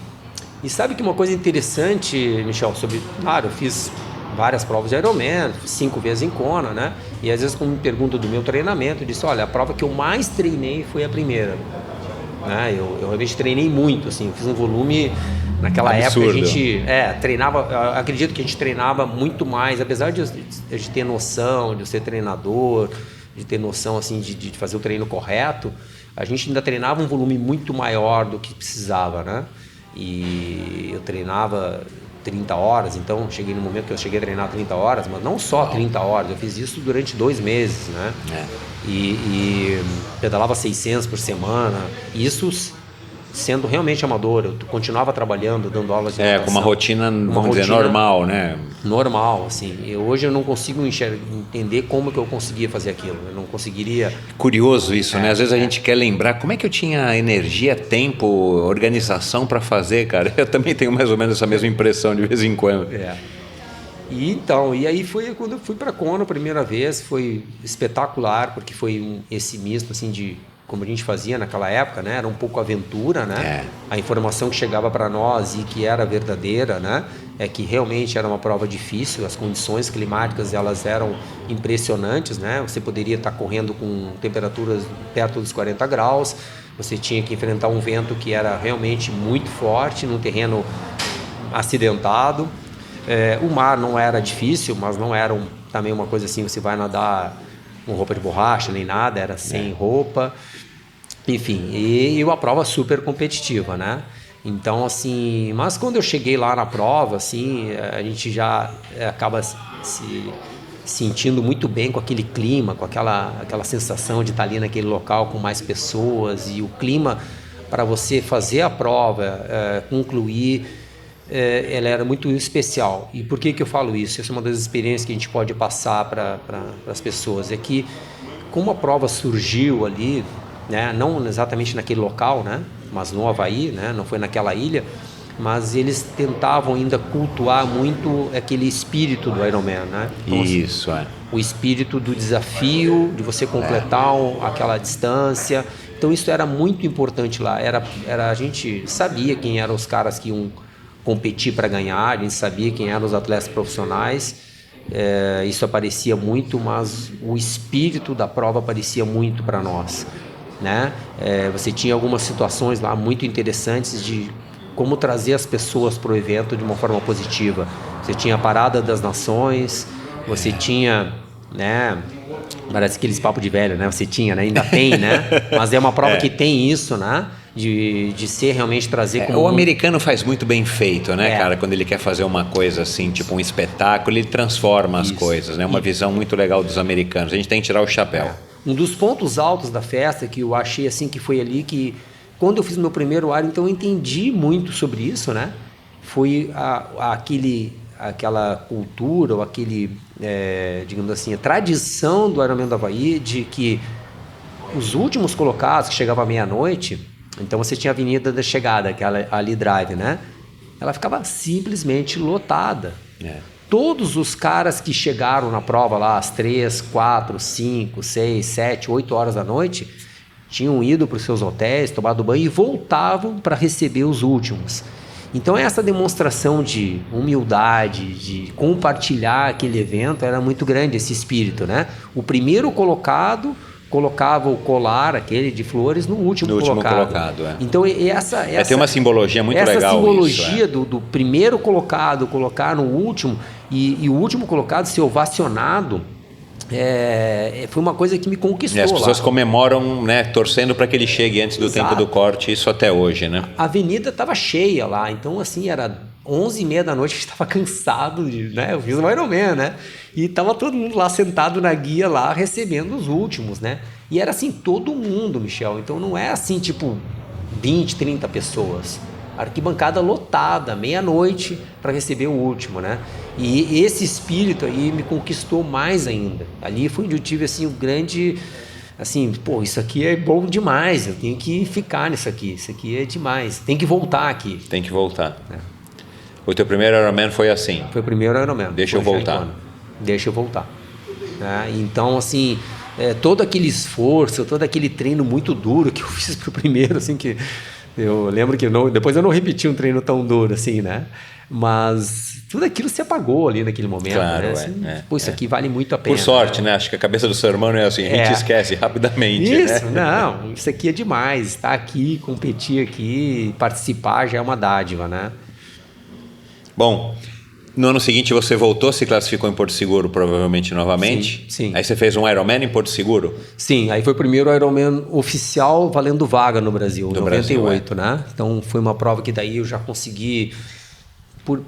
E sabe que uma coisa interessante, Michel, claro, eu fiz várias provas de Ironman, 5 vezes em Kona, né? E às vezes quando me perguntam do meu treinamento, eu disse, olha, a prova que eu mais treinei foi a primeira. Né? Eu realmente treinei muito, assim, eu fiz um volume. Naquela absurdo. época a gente treinava, acredito que a gente treinava muito mais, apesar de ter noção, de eu ser treinador, de ter noção assim, de fazer o treino correto, a gente ainda treinava um volume muito maior do que precisava, né? E eu treinava 30 horas, então cheguei no momento que eu cheguei a treinar 30 horas, mas não só 30 horas, eu fiz isso durante 2 meses, né? E pedalava 600 por semana, isso sendo realmente amador, eu continuava trabalhando, dando aulas de natação. Com uma rotina, vamos dizer, normal, né? Normal, assim. Hoje eu não consigo entender como que eu conseguia fazer aquilo. Eu não conseguiria... Curioso isso, né? Às vezes a gente quer lembrar como é que eu tinha energia, tempo, organização para fazer, cara. Eu também tenho mais ou menos essa mesma impressão de vez em quando. E aí foi quando eu fui para Kona a primeira vez, foi espetacular, porque foi esse misto, assim, de... como a gente fazia naquela época, né? Era um pouco aventura, né? A informação que chegava para nós e que era verdadeira, né? É que realmente era uma prova difícil, as condições climáticas elas eram impressionantes, né? Você poderia estar correndo com temperaturas perto dos 40 graus, você tinha que enfrentar um vento que era realmente muito forte, num terreno acidentado. O mar não era difícil, mas não era também uma coisa assim, você vai nadar com roupa de borracha nem nada, era sem roupa. Enfim, e uma prova super competitiva, né? Então, assim, mas quando eu cheguei lá na prova, assim, a gente já acaba se sentindo muito bem com aquele clima, com aquela sensação de estar ali naquele local com mais pessoas, e o clima para você fazer a prova, concluir, ela era muito especial. E por que eu falo isso? Essa é uma das experiências que a gente pode passar para as pessoas, é que como a prova surgiu ali, né, não exatamente naquele local, né, mas no Havaí, né, não foi naquela ilha, mas eles tentavam ainda cultuar muito aquele espírito do Ironman, né? Então, isso, o espírito do desafio, de você completar aquela distância. Então isso era muito importante lá. A gente sabia quem eram os caras que iam competir para ganhar, a gente sabia quem eram os atletas profissionais. Isso aparecia muito, mas o espírito da prova aparecia muito para nós, né? Você tinha algumas situações lá muito interessantes de como trazer as pessoas para o evento de uma forma positiva. Você tinha a Parada das Nações, você tinha, né? Parece aqueles papos de velho, né? Você tinha, né? Ainda tem, né? Mas é uma prova que tem isso, né? De ser realmente trazer como... O americano faz muito bem feito, né, cara? Quando ele quer fazer uma coisa assim, tipo um espetáculo, ele transforma as coisas, né? Uma visão muito legal dos americanos. A gente tem que tirar o chapéu. Um dos pontos altos da festa que eu achei assim que foi ali que quando eu fiz meu primeiro Iron, então eu entendi muito sobre isso, né? Foi aquela cultura ou aquele, digamos assim, a tradição do Ironman do Havaí de que os últimos colocados que chegavam à meia-noite, então você tinha a Avenida da Chegada, que é a Ali Drive, né? Ela ficava simplesmente lotada. Todos os caras que chegaram na prova lá às 3, 4, 5, 6, 7, 8 horas da noite tinham ido para os seus hotéis, tomado banho e voltavam para receber os últimos. Então essa demonstração de humildade, de compartilhar aquele evento era muito grande, esse espírito, né? O primeiro colocado colocava o colar, aquele de flores, no último colocado. Então essa tem uma simbologia muito legal. Essa simbologia do primeiro colocado colocar no último e o último colocado ser ovacionado, foi uma coisa que me conquistou. As pessoas comemoram, né, torcendo para que ele chegue antes do tempo do corte, isso até hoje, né? A avenida estava cheia lá, então assim, era 11h30 da noite, a gente estava cansado, né? Eu fiz um Ironman, né? E estava todo mundo lá sentado na guia lá, recebendo os últimos, né? E era assim, todo mundo, Michel, então não é assim, tipo 20, 30 pessoas. Arquibancada lotada, meia-noite, para receber o último, né? E esse espírito aí me conquistou mais ainda. Ali foi onde eu tive, assim, o grande... Assim, pô, isso aqui é bom demais, eu tenho que ficar nisso aqui é demais, tem que voltar aqui. Tem que voltar. O teu primeiro Ironman foi assim? Foi o primeiro Ironman. Deixa eu voltar. Deixa eu voltar. Né? Então, assim, todo aquele esforço, todo aquele treino muito duro que eu fiz pro primeiro, assim, que eu lembro que depois eu não repeti um treino tão duro assim, né? Mas tudo aquilo se apagou ali naquele momento, claro, né? Assim, isso aqui vale muito a pena. Por sorte, né? Acho que a cabeça do seu irmão é assim, a gente esquece rapidamente, isso, né? Não, isso aqui é demais. Estar aqui, competir aqui, participar já é uma dádiva, né? Bom, no ano seguinte você voltou, se classificou em Porto Seguro, provavelmente novamente. Sim. Aí você fez um Ironman em Porto Seguro? Sim, aí foi o primeiro Ironman oficial valendo vaga no Brasil, em 98, Brasil, né? Então foi uma prova que daí eu já consegui,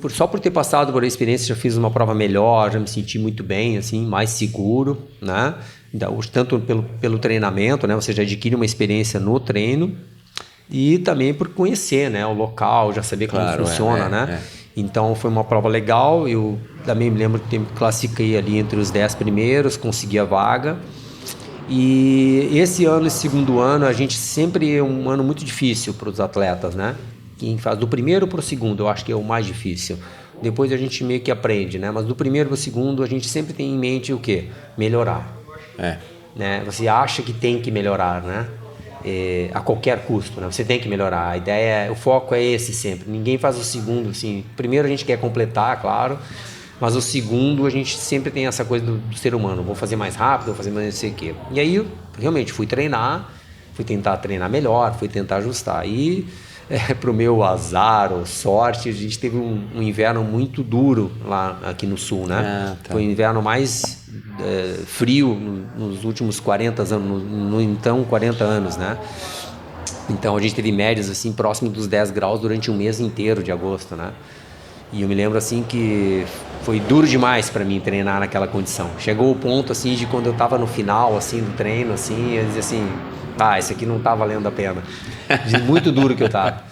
só por ter passado por a experiência, já fiz uma prova melhor, já me senti muito bem, assim, mais seguro, né? Tanto pelo treinamento, né? Você já adquire uma experiência no treino e também por conhecer, né? O local, já saber como funciona, né? Então foi uma prova legal, eu também me lembro que me classifiquei ali entre os 10 primeiros, consegui a vaga. E esse ano, esse segundo ano, a gente sempre é um ano muito difícil para os atletas, né? Quem faz do primeiro para o segundo, eu acho que é o mais difícil. Depois a gente meio que aprende, né? Mas do primeiro para o segundo, a gente sempre tem em mente o quê? Melhorar. Né? Você acha que tem que melhorar, né? A qualquer custo, né? Você tem que melhorar. A ideia, o foco é esse sempre. Ninguém faz o segundo, assim. Primeiro a gente quer completar, claro, mas o segundo a gente sempre tem essa coisa do ser humano. Vou fazer mais rápido, vou fazer mais não sei o quê. E aí eu realmente fui treinar, fui tentar treinar melhor, fui tentar ajustar. E pro meu azar ou sorte, a gente teve um inverno muito duro lá aqui no sul, né? Foi o inverno mais frio nos últimos 40 anos, então 40 anos, né? Então a gente teve médias assim próximo dos 10 graus durante um mês inteiro de agosto, né? E eu me lembro assim que foi duro demais para mim treinar naquela condição. Chegou o ponto assim de quando eu tava no final assim do treino, assim, eu dizia assim, isso aqui não tá valendo a pena. De muito duro que eu tava.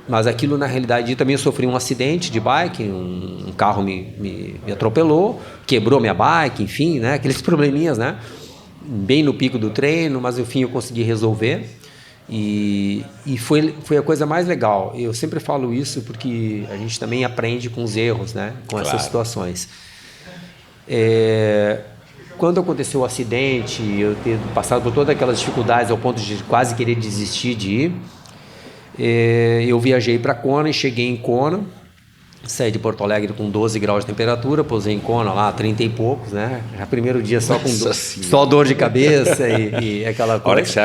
Mas aquilo na realidade também eu sofri um acidente de bike, um carro me atropelou, quebrou minha bike, enfim, né? Aqueles probleminhas, né? Bem no pico do treino, mas enfim eu consegui resolver. E foi a coisa mais legal. Eu sempre falo isso porque a gente também aprende com os erros, né? Com essas situações. Quando aconteceu o acidente, eu ter passado por todas aquelas dificuldades ao ponto de quase querer desistir de ir, eu viajei para Kona e cheguei em Kona, saí de Porto Alegre com 12 graus de temperatura, pousei em Kona lá, 30 e poucos, né? Já primeiro dia só com só dor de cabeça e aquela coisa.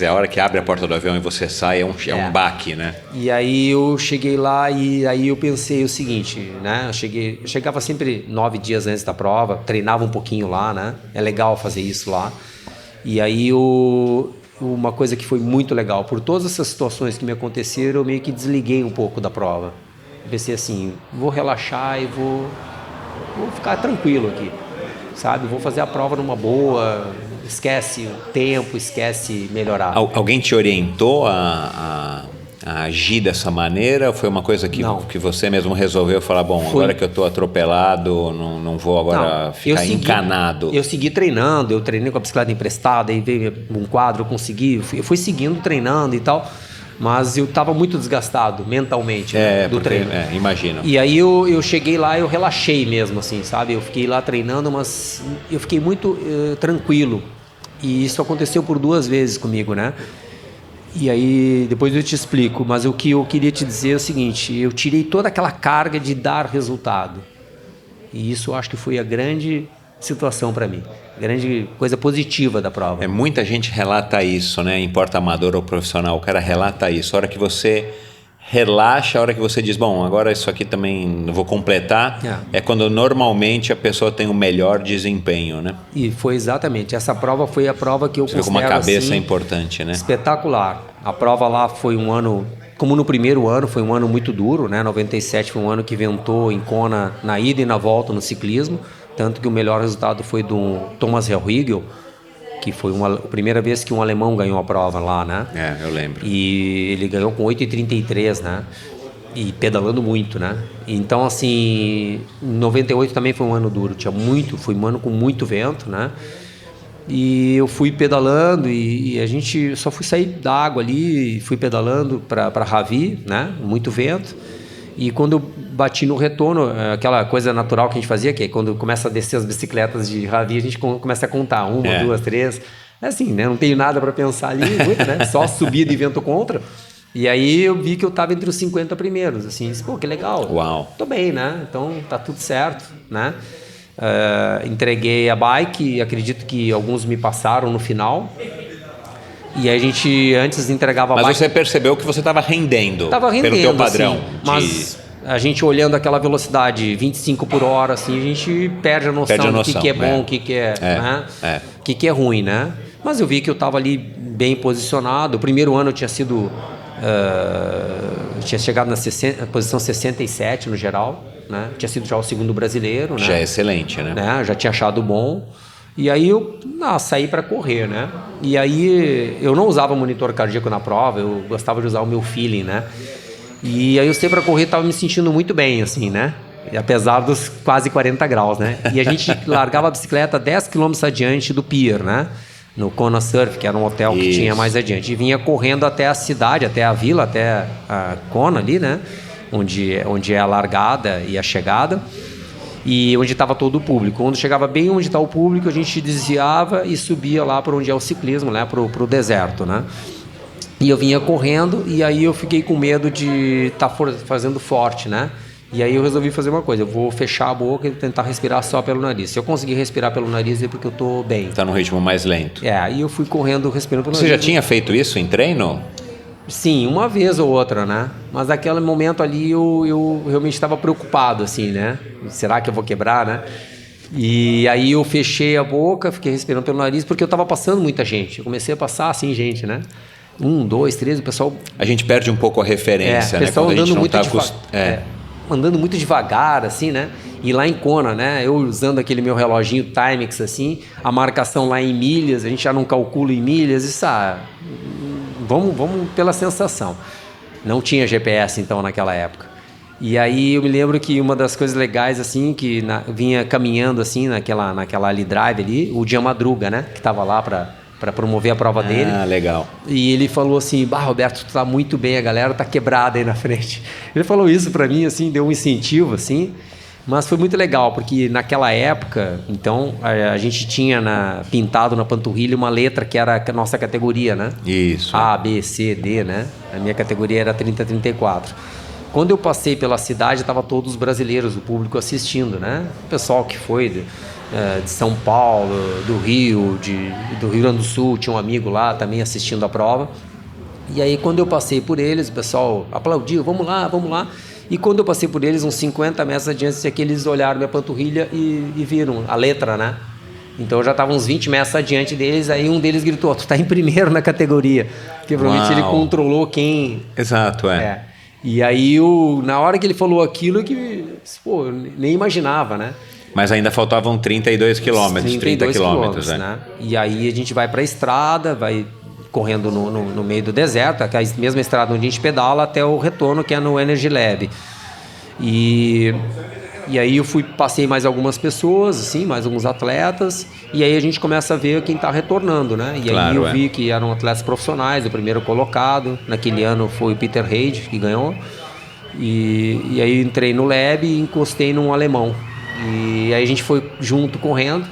A hora que abre a porta do avião e você sai, é um baque, né? E aí eu cheguei lá e aí eu pensei o seguinte, né? Eu chegava sempre 9 dias antes da prova, treinava um pouquinho lá, né? É legal fazer isso lá. E aí uma coisa que foi muito legal, por todas essas situações que me aconteceram, eu meio que desliguei um pouco da prova. Pensei assim, vou relaxar e vou ficar tranquilo aqui, sabe? Vou fazer a prova numa boa, esquece o tempo, esquece melhorar. Alguém te orientou a agir dessa maneira? Ou foi uma coisa que você mesmo resolveu falar, agora que eu estou atropelado, não vou agora ficar encanado? Eu segui treinando, eu treinei com a bicicleta emprestada, aí veio um quadro, eu fui seguindo treinando e tal. Mas eu estava muito desgastado mentalmente do treino. Imagino. E aí eu cheguei lá, eu relaxei mesmo, assim, sabe? Eu fiquei lá treinando, mas eu fiquei muito tranquilo. E isso aconteceu por 2 vezes comigo, né? E aí depois eu te explico. Mas o que eu queria te dizer é o seguinte: eu tirei toda aquela carga de dar resultado. E isso eu acho que foi a grande situação para mim, grande coisa positiva da prova. Muita gente relata isso, né? Importa amador ou profissional, o cara relata isso. A hora que você relaxa, a hora que você diz, agora isso aqui também vou completar, é quando normalmente a pessoa tem o melhor desempenho, né? E foi exatamente, essa prova foi a prova que eu considero uma cabeça assim, importante, né? Espetacular. A prova lá foi um ano, como no primeiro ano, foi um ano muito duro, né? 97 foi um ano que ventou em Kona na ida e na volta no ciclismo. Tanto que o melhor resultado foi do Thomas Hellriegel, que foi a primeira vez que um alemão ganhou a prova lá, né? Eu lembro. E ele ganhou com 8,33, né? E pedalando muito, né? Então, assim, 98 também foi um ano duro, foi um ano com muito vento, né? E eu fui pedalando e a gente só fui sair da água ali e fui pedalando para Ravi, né? Muito vento. E quando eu bati no retorno, aquela coisa natural que a gente fazia, que é quando começa a descer as bicicletas de ravia, a gente começa a contar, 1, 2, 3. É assim, né? Não tenho nada para pensar ali, muito, né? Só subida e vento contra. E aí eu vi que eu estava entre os 50 primeiros, assim, pô, que legal. Uau. Tô bem, né? Então tá tudo certo, né? Entreguei a bike, acredito que alguns me passaram no final. E aí a gente antes entregava a bike. Mas você percebeu que você estava rendendo, Tava rendendo, pelo teu padrão. assim, mas a gente olhando aquela velocidade 25 por hora, assim, a gente perde a noção, do que é bom, o que é, né? O que é ruim, né? Mas eu vi que eu estava ali bem posicionado. O primeiro ano eu tinha sido... tinha chegado na posição 67 no geral, né? Tinha sido já o segundo brasileiro, né? Já é excelente, né? Já tinha achado bom. E aí eu saí para correr, né? E aí eu não usava monitor cardíaco na prova, eu gostava de usar o meu feeling, né? E aí eu saí para correr, estava me sentindo muito bem, assim, né? Apesar dos quase 40 graus, né? E a gente largava a bicicleta 10 km adiante do pier, né? No Kona Surf, que era um hotel que tinha mais adiante. E vinha correndo até a cidade, até a vila, até a Kona ali, né? Onde é a largada e a chegada. E onde estava todo o público. Quando chegava bem onde está o público, a gente desviava e subia lá para onde é o ciclismo, né? Para o deserto, né? E eu vinha correndo e aí eu fiquei com medo de estar fazendo forte, né? E aí eu resolvi fazer uma coisa, eu vou fechar a boca e tentar respirar só pelo nariz. Se eu conseguir respirar pelo nariz é porque eu tô bem. Tá num ritmo mais lento. Aí eu fui correndo, respirando pelo nariz. Você já tinha feito isso em treino? Sim, uma vez ou outra, né? Mas naquele momento ali eu realmente estava preocupado, assim, né? Será que eu vou quebrar, né? E aí eu fechei a boca, fiquei respirando pelo nariz, porque eu estava passando muita gente. Eu comecei a passar, assim, gente, né? 1, 2, 3, o pessoal... A gente perde um pouco a referência, né? O pessoal quando andando muito andando muito devagar, assim, né? E lá em Kona, né? Eu usando aquele meu reloginho Timex, assim, a marcação lá em milhas, a gente já não calcula em milhas, isso, vamos pela sensação. Não tinha GPS, então, naquela época. E aí eu me lembro que uma das coisas legais, assim, que vinha caminhando, assim, naquela ali drive ali, o Dia Madruga, né? Que tava lá para promover a prova dele. Ah, legal. E ele falou assim, Roberto, tu tá muito bem, a galera tá quebrada aí na frente. Ele falou isso para mim, assim, deu um incentivo, assim, mas foi muito legal, porque naquela época, então, a gente tinha pintado na panturrilha uma letra que era a nossa categoria, né? Isso. A, B, C, D, né? A minha categoria era 30-34. Quando eu passei pela cidade, tava todos os brasileiros, o público assistindo, né? O pessoal que foi de São Paulo, do Rio Grande do Sul, tinha um amigo lá também assistindo a prova. E aí quando eu passei por eles, o pessoal aplaudiu, vamos lá. E quando eu passei por eles, uns 50 metros adiante, eles olharam minha panturrilha e viram a letra, né? Então eu já estava uns 20 metros adiante deles, aí um deles gritou, tu tá em primeiro na categoria. Porque provavelmente ele controlou quem... Exato, E aí, na hora que ele falou aquilo, eu nem imaginava, né? Mas ainda faltavam 32 quilômetros, 30 quilômetros, né? E aí a gente vai para a estrada, vai correndo no meio do deserto, a mesma estrada onde a gente pedala, até o retorno, que é no Energy Lab. E aí eu passei mais algumas pessoas, assim, mais alguns atletas, e aí a gente começa a ver quem está retornando, né? E aí eu vi que eram atletas profissionais, o primeiro colocado, naquele ano foi o Peter Reid, que ganhou, e aí entrei no lab e encostei num alemão. E aí a gente foi junto correndo,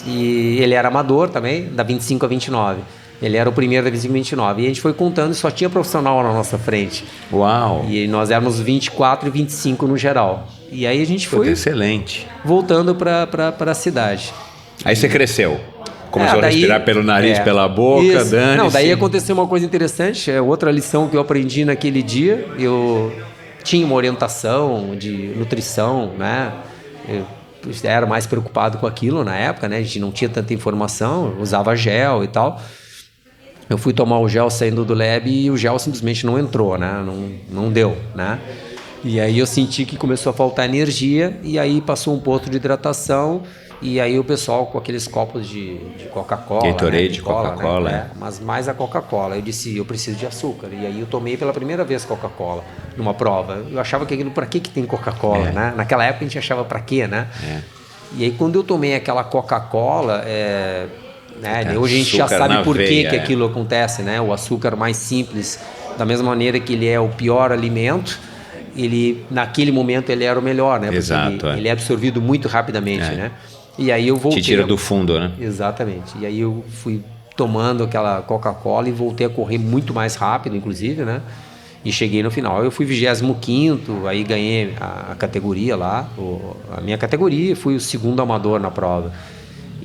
e ele era amador também, da 25 a 29. Ele era o primeiro da 25 a 29. E a gente foi contando e só tinha profissional na nossa frente. Uau! E nós éramos 24 e 25 no geral. E aí a gente foi excelente. Voltando para a cidade. Aí você cresceu. Começou a respirar pelo nariz, pela boca, dane-se. Não, daí aconteceu uma coisa interessante. Outra lição que eu aprendi naquele dia. Eu tinha uma orientação de nutrição, né? Eu era mais preocupado com aquilo na época, né? A gente não tinha tanta informação, usava gel e tal. Eu fui tomar o gel saindo do lab e o gel simplesmente não entrou, né? Não deu, né? E aí eu senti que começou a faltar energia e aí passou um posto de hidratação e aí o pessoal com aqueles copos de Coca-Cola, Gatorade, de Coca-Cola, né? Mas mais a Coca-Cola. Eu disse, eu preciso de açúcar. E aí eu tomei pela primeira vez Coca-Cola numa prova. Eu achava que aquilo, pra que tem Coca-Cola, né? Naquela época a gente achava pra quê, né? E aí quando eu tomei aquela Coca-Cola, né? Hoje a gente já sabe por que aquilo acontece, né? O açúcar mais simples, da mesma maneira que ele é o pior alimento, ele naquele momento ele era o melhor, né? Porque Exato, ele é absorvido muito rapidamente, né? E aí eu voltei. Te tira do fundo, né? Exatamente. E aí eu fui tomando aquela Coca-Cola e voltei a correr muito mais rápido, inclusive, né? E cheguei no final. Eu fui 25º, aí ganhei a categoria lá, a minha categoria, fui o segundo amador na prova.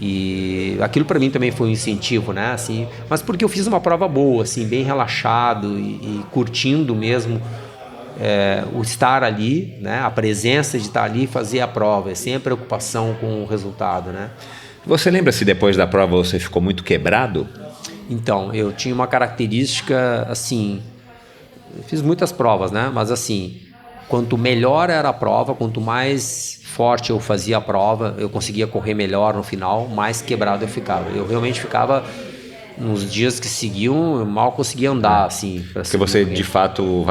E aquilo para mim também foi um incentivo, né? Assim, mas porque eu fiz uma prova boa, assim, bem relaxado e curtindo mesmo o estar ali, né? A presença de estar ali e fazer a prova, sem a preocupação com o resultado, né? Você lembra se depois da prova você ficou muito quebrado? Então, eu tinha uma característica, assim, eu fiz muitas provas, né? Mas assim, quanto melhor era a prova, quanto mais forte eu fazia a prova, eu conseguia correr melhor no final, mais quebrado eu ficava. Eu realmente ficava, nos dias que seguiam, eu mal conseguia andar, assim. Porque você, de fato,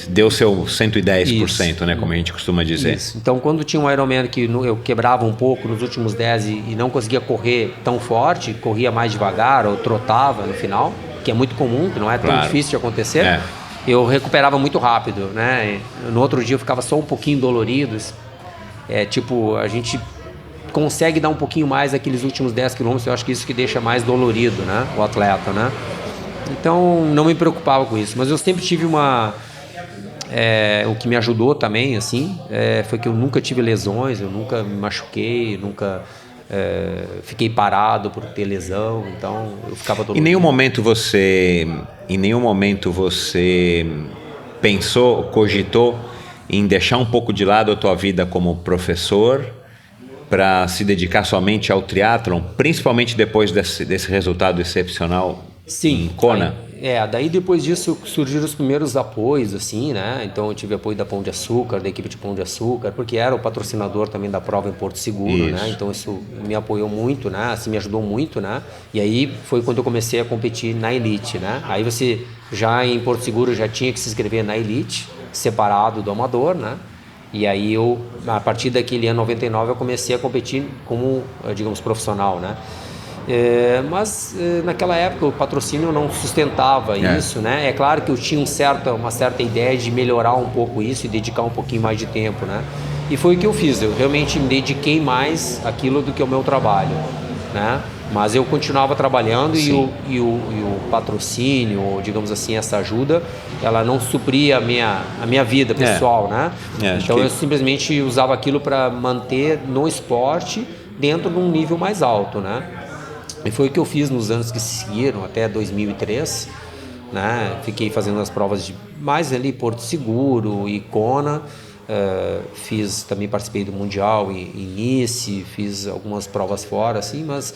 deu seu 110%, isso, né? Como a gente costuma dizer. Isso. Então, quando tinha um Ironman que eu quebrava um pouco nos últimos 10 e não conseguia correr tão forte, corria mais devagar ou trotava no final, que é muito comum, que não é tão difícil de acontecer, eu recuperava muito rápido, né? No outro dia eu ficava só um pouquinho dolorido. Tipo, a gente consegue dar um pouquinho mais aqueles últimos 10 quilômetros, eu acho que isso que deixa mais dolorido, né? O atleta, né? Então, não me preocupava com isso. Mas eu sempre tive o que me ajudou também, assim, foi que eu nunca tive lesões, eu nunca me machuquei, nunca fiquei parado por ter lesão, então eu ficava dolorido. Em nenhum momento você pensou, cogitou em deixar um pouco de lado a tua vida como professor para se dedicar somente ao triatlon, principalmente depois desse resultado excepcional? Sim, em Kona? Daí depois disso surgiram os primeiros apoios, assim, né? Então eu tive apoio da Pão de Açúcar, da equipe de Pão de Açúcar, porque era o patrocinador também da prova em Porto Seguro, né? Então isso me apoiou muito, né? Assim, me ajudou muito, né? E aí foi quando eu comecei a competir na Elite, né? Aí você já em Porto Seguro já tinha que se inscrever na Elite, separado do amador, né? E aí eu, a partir daquele ano 99, eu comecei a competir como, digamos, profissional, né? Mas naquela época o patrocínio não sustentava isso, né? É claro que eu tinha uma certa ideia de melhorar um pouco isso e dedicar um pouquinho mais de tempo, né? E foi o que eu fiz, eu realmente me dediquei mais àquilo do que ao meu trabalho, né? Mas eu continuava trabalhando e o patrocínio, digamos assim, essa ajuda, ela não supria a minha vida pessoal, né? Então eu simplesmente usava aquilo para manter no esporte dentro de um nível mais alto, né? E foi o que eu fiz nos anos que seguiram, até 2003, né? Fiquei fazendo as provas de mais ali Porto Seguro e Kona, também participei do Mundial em Nice, fiz algumas provas fora, assim, mas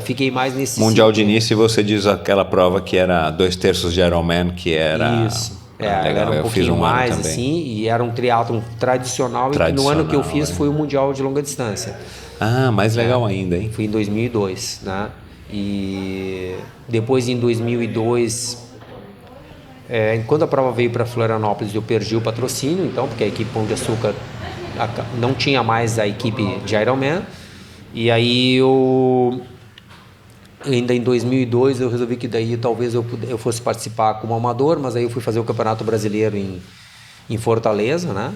fiquei mais nesse Mundial de Nice, você diz aquela prova que era 2/3 de Ironman, que era... Isso. Era um pouquinho mais, assim, e era um triatlon tradicional, e no ano que eu fiz foi o Mundial de longa distância. Ah, mais legal ainda, hein? Fui em 2002, né? E depois em 2002, quando a prova veio para Florianópolis, eu perdi o patrocínio, então, porque a equipe Pão de Açúcar não tinha mais a equipe de Ironman. E aí ainda em 2002 eu resolvi que daí talvez eu fosse participar como amador, mas aí eu fui fazer o Campeonato Brasileiro em Fortaleza, né?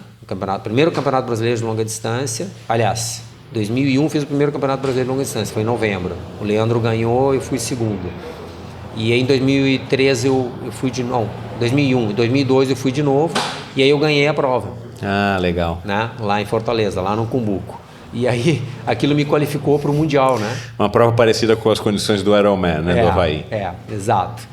Primeiro Campeonato Brasileiro de longa distância. Aliás, 2001 fiz o primeiro Campeonato Brasileiro de longa distância, foi em novembro. O Leandro ganhou e eu fui segundo. E aí em 2013 eu fui 2001, em 2002 eu fui de novo e aí eu ganhei a prova. Ah, legal. Né? Lá em Fortaleza, lá no Cumbuco. E aí aquilo me qualificou para o Mundial, né? Uma prova parecida com as condições do Ironman, né? Do Havaí. Exato.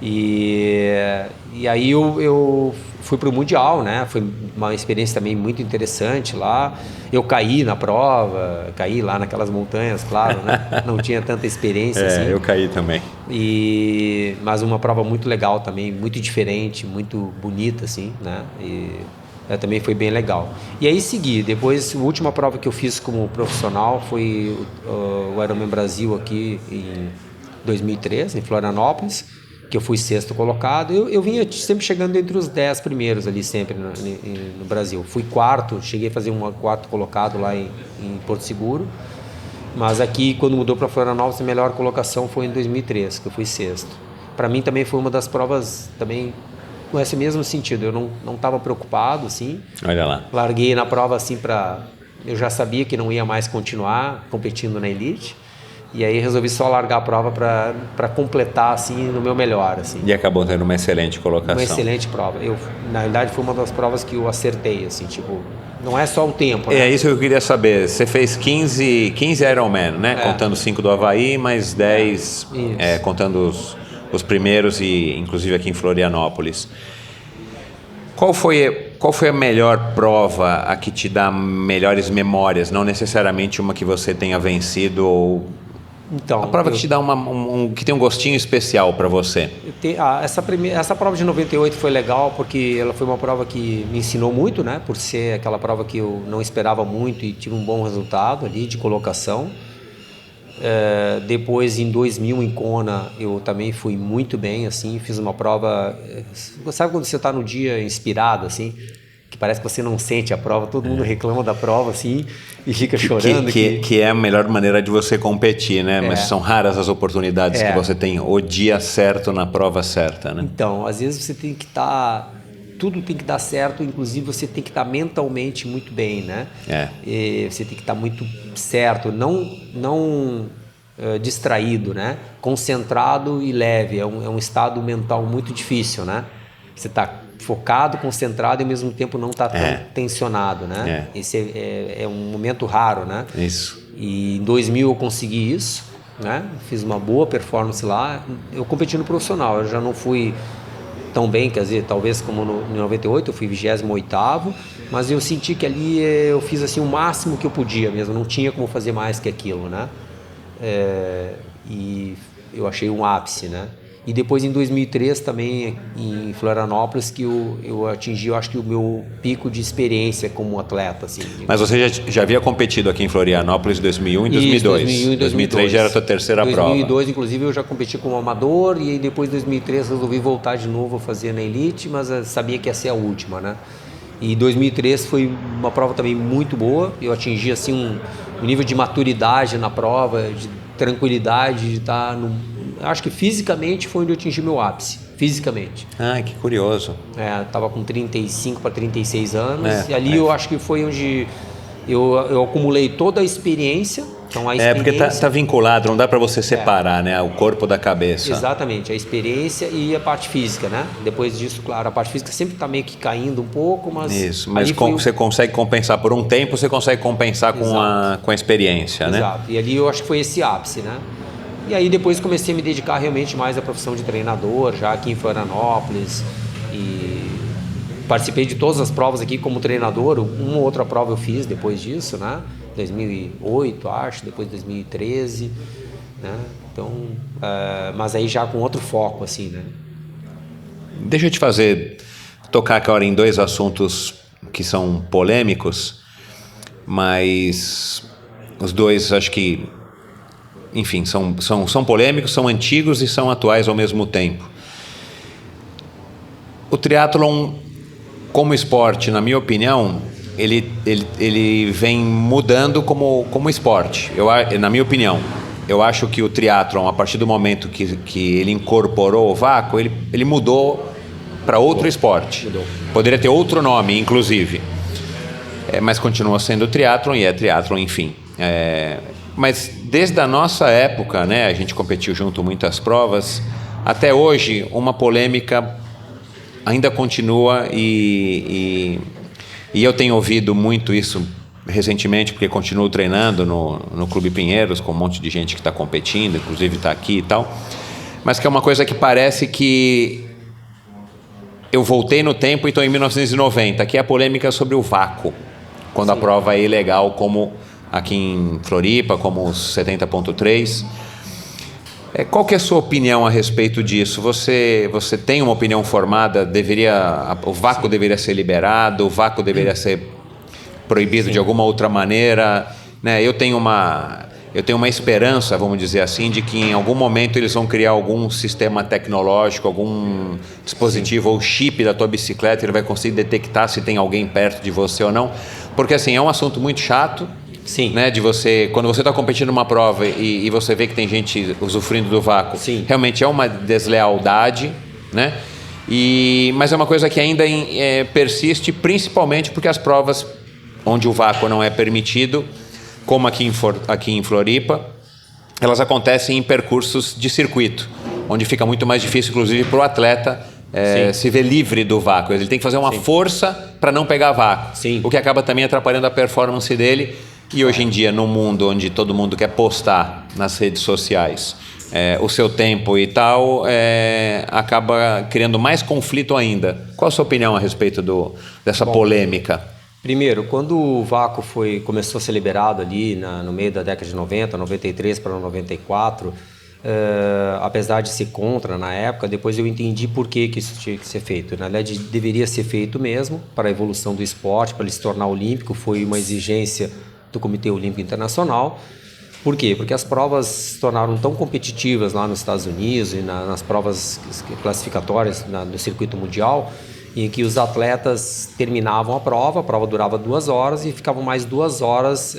E aí eu fui para o Mundial, né? Foi uma experiência também muito interessante lá. Eu caí na prova, caí lá naquelas montanhas, claro, né? Não tinha tanta experiência assim. Eu caí também. Mas uma prova muito legal também, muito diferente, muito bonita, assim, né? Também foi bem legal. E aí segui. Depois, a última prova que eu fiz como profissional foi o Ironman Brasil aqui em 2003, em Florianópolis, que eu fui sexto colocado. Eu vinha sempre chegando entre os 10 primeiros ali, sempre no Brasil. Fui quarto, cheguei a fazer um quarto colocado lá em Porto Seguro. Mas aqui, quando mudou para Florianópolis, a melhor colocação foi em 2003, que eu fui sexto. Para mim também foi uma das provas também com esse mesmo sentido. Eu não estava preocupado, assim. Olha lá. Larguei na prova, assim, eu já sabia que não ia mais continuar competindo na elite. E aí resolvi só largar a prova para completar, assim, no meu melhor, assim. E acabou tendo uma excelente colocação. Uma excelente prova. Na verdade, foi uma das provas que eu acertei, assim, tipo... Não é só o tempo, né? É isso que eu queria saber. Você fez 15 Ironman, né? Contando 5 do Havaí, mais 10 contando os primeiros, e inclusive aqui em Florianópolis. Qual foi a melhor prova a que te dá melhores memórias? Não necessariamente uma que você tenha vencido ou... Então, a prova que te dá que tem um gostinho especial para você. Essa prova de 98 foi legal porque ela foi uma prova que me ensinou muito, né? Por ser aquela prova que eu não esperava muito e tive um bom resultado ali de colocação. Depois, em 2000, em Kona, eu também fui muito bem, assim, fiz uma prova... Sabe quando você está no dia inspirado, assim? Que parece que você não sente a prova, todo mundo reclama da prova, assim, e fica chorando. Que é a melhor maneira de você competir, né? Mas são raras as oportunidades que você tem o dia certo na prova certa, né? Então, às vezes você tem que estar... Tudo tem que dar certo, inclusive você tem que estar mentalmente muito bem, né? Você tem que estar muito certo, não distraído, né? Concentrado e leve, é um estado mental muito difícil, né? Você está focado, concentrado e ao mesmo tempo não está tão tensionado, né? Esse é um momento raro, né? Isso. E em 2000 eu consegui isso, né? Fiz uma boa performance lá. Eu competi no profissional, eu já não fui tão bem, quer dizer, talvez como em 98, eu fui 28º, mas eu senti que ali eu fiz assim o máximo que eu podia mesmo, não tinha como fazer mais que aquilo, né? E eu achei um ápice, né? E depois em 2003 também em Florianópolis que eu atingi, eu acho que o meu pico de experiência como atleta, assim. Mas você já havia competido aqui em Florianópolis em 2001 e 2002? Isso, 2001 e 2003 já era a tua terceira prova. 2002, inclusive, eu já competi como amador e aí depois em 2003 resolvi voltar de novo a fazer na elite, mas sabia que ia ser a última, né? E 2003 foi uma prova também muito boa, eu atingi assim um nível de maturidade na prova, de tranquilidade, de estar acho que fisicamente foi onde eu atingi meu ápice, fisicamente. Que curioso. Estava com 35 para 36 anos e ali eu acho que foi onde eu acumulei toda a experiência. Então, a experiência... porque tá vinculado, não dá para você separar, né? O corpo da cabeça. Exatamente, a experiência e a parte física, né? Depois disso, claro, a parte física sempre está meio que caindo um pouco, mas... Isso, mas você consegue compensar por um tempo, você consegue compensar com a experiência, né? Exato, e ali eu acho que foi esse ápice, né? E aí depois comecei a me dedicar realmente mais à profissão de treinador, já aqui em Florianópolis, e participei de todas as provas aqui como treinador. Uma ou outra prova eu fiz depois disso, né? 2008, acho, depois 2013, né? Então, mas aí já com outro foco, assim, né? Deixa eu te tocar agora em dois assuntos que são polêmicos, mas os dois acho que, enfim, são polêmicos, são antigos e são atuais ao mesmo tempo. O triatlon, como esporte, na minha opinião, ele vem mudando como esporte. Na minha opinião, eu acho que o triatlon, a partir do momento que ele incorporou o vácuo, ele mudou para outro esporte. Poderia ter outro nome, inclusive. Mas continua sendo triatlon e é triatlon, enfim. Mas desde a nossa época, né, a gente competiu junto muitas provas, até hoje uma polêmica ainda continua e eu tenho ouvido muito isso recentemente, porque continuo treinando no Clube Pinheiros com um monte de gente que está competindo, inclusive está aqui e tal, mas que é uma coisa que parece que eu voltei no tempo e estou em 1990, que é a polêmica sobre o vácuo, quando a prova é ilegal, como aqui em Floripa, como os 70.3. Qual que é a sua opinião a respeito disso? Você tem uma opinião formada? O vácuo deveria ser liberado? O vácuo deveria ser proibido de alguma outra maneira? Né? Eu tenho uma esperança, vamos dizer assim, de que em algum momento eles vão criar algum sistema tecnológico, algum dispositivo ou chip da tua bicicleta, ele vai conseguir detectar se tem alguém perto de você ou não. Porque assim, é um assunto muito chato. Sim. Né, quando você está competindo numa prova e você vê que tem gente usufruindo do vácuo, realmente é uma deslealdade, né? Mas é uma coisa que ainda persiste, principalmente porque as provas onde o vácuo não é permitido, como aqui em Floripa, elas acontecem em percursos de circuito, onde fica muito mais difícil, inclusive, para o atleta se ver livre do vácuo. Ele tem que fazer uma força para não pegar vácuo, o que acaba também atrapalhando a performance dele. E hoje em dia, num mundo onde todo mundo quer postar nas redes sociais o seu tempo e tal, acaba criando mais conflito ainda. Qual a sua opinião a respeito dessa polêmica? Primeiro, quando o vácuo começou a ser liberado ali no meio da década de 90, 93 para 94, apesar de ser contra na época, depois eu entendi por que isso tinha que ser feito. Na verdade, deveria ser feito mesmo para a evolução do esporte, para ele se tornar olímpico, foi uma exigência do Comitê Olímpico Internacional. Por quê? Porque as provas se tornaram tão competitivas lá nos Estados Unidos e nas provas classificatórias do circuito mundial, em que os atletas terminavam a prova durava 2 horas e ficavam mais 2 horas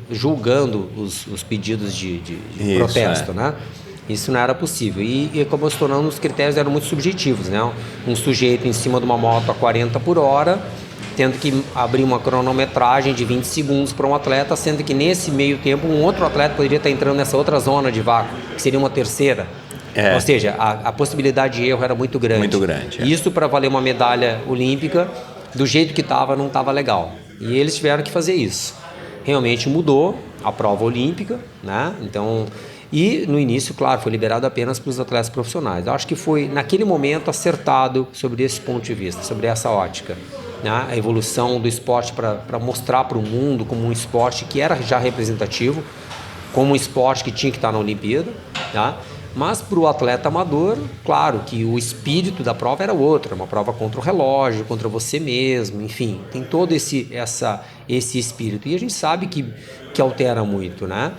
julgando os pedidos de protesto, né? Isso não era possível. E acabou se tornando, os critérios eram muito subjetivos, né? Um sujeito em cima de uma moto a 40 por hora, tendo que abrir uma cronometragem de 20 segundos para um atleta, sendo que nesse meio tempo um outro atleta poderia estar entrando nessa outra zona de vácuo, que seria uma terceira. Ou seja, a possibilidade de erro era muito grande. Muito grande. Isso para valer uma medalha olímpica, do jeito que estava, não estava legal. E eles tiveram que fazer isso. Realmente mudou a prova olímpica, né? Então, e no início, claro, foi liberado apenas para os atletas profissionais. Eu acho que foi, naquele momento, acertado sobre esse ponto de vista, sobre essa ótica. Né? A evolução do esporte para mostrar para o mundo como um esporte que era já representativo, como um esporte que tinha que estar na Olimpíada, tá? Mas para o atleta amador, claro que o espírito da prova era outro, uma prova contra o relógio, contra você mesmo, enfim, tem todo esse espírito. E a gente sabe que altera muito, né?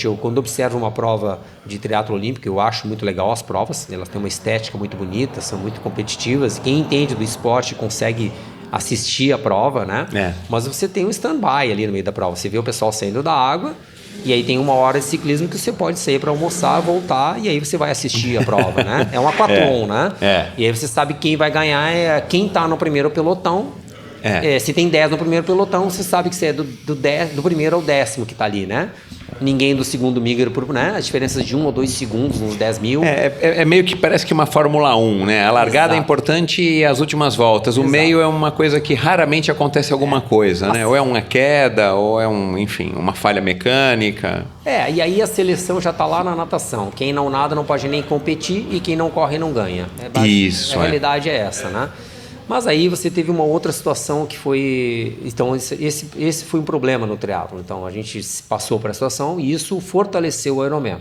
Eu quando observo uma prova de triatlo olímpico, eu acho muito legal as provas, elas têm uma estética muito bonita, são muito competitivas, quem entende do esporte consegue assistir a prova, né? Mas você tem um stand-by ali no meio da prova, você vê o pessoal saindo da água, e aí tem 1 hora de ciclismo que você pode sair para almoçar, voltar, e aí você vai assistir a prova, né? É um aquatlon, né? E aí você sabe quem vai ganhar é quem está no primeiro pelotão. Se tem 10 no primeiro pelotão, você sabe que você é do primeiro ao 10º que está ali, né? Ninguém do segundo migra por, né? As diferenças de 1 ou 2 segundos nos 10 mil. É meio que parece que uma Fórmula 1, né? A largada é importante e as últimas voltas. O meio é uma coisa que raramente acontece alguma coisa, né? Ou é uma queda, ou é enfim, uma falha mecânica. E aí a seleção já está lá na natação. Quem não nada não pode nem competir e quem não corre não ganha. Isso. A realidade é essa, né? Mas aí você teve uma outra situação que foi... Então, esse foi um problema no triatlo. Então, a gente passou para a situação e isso fortaleceu o Ironman.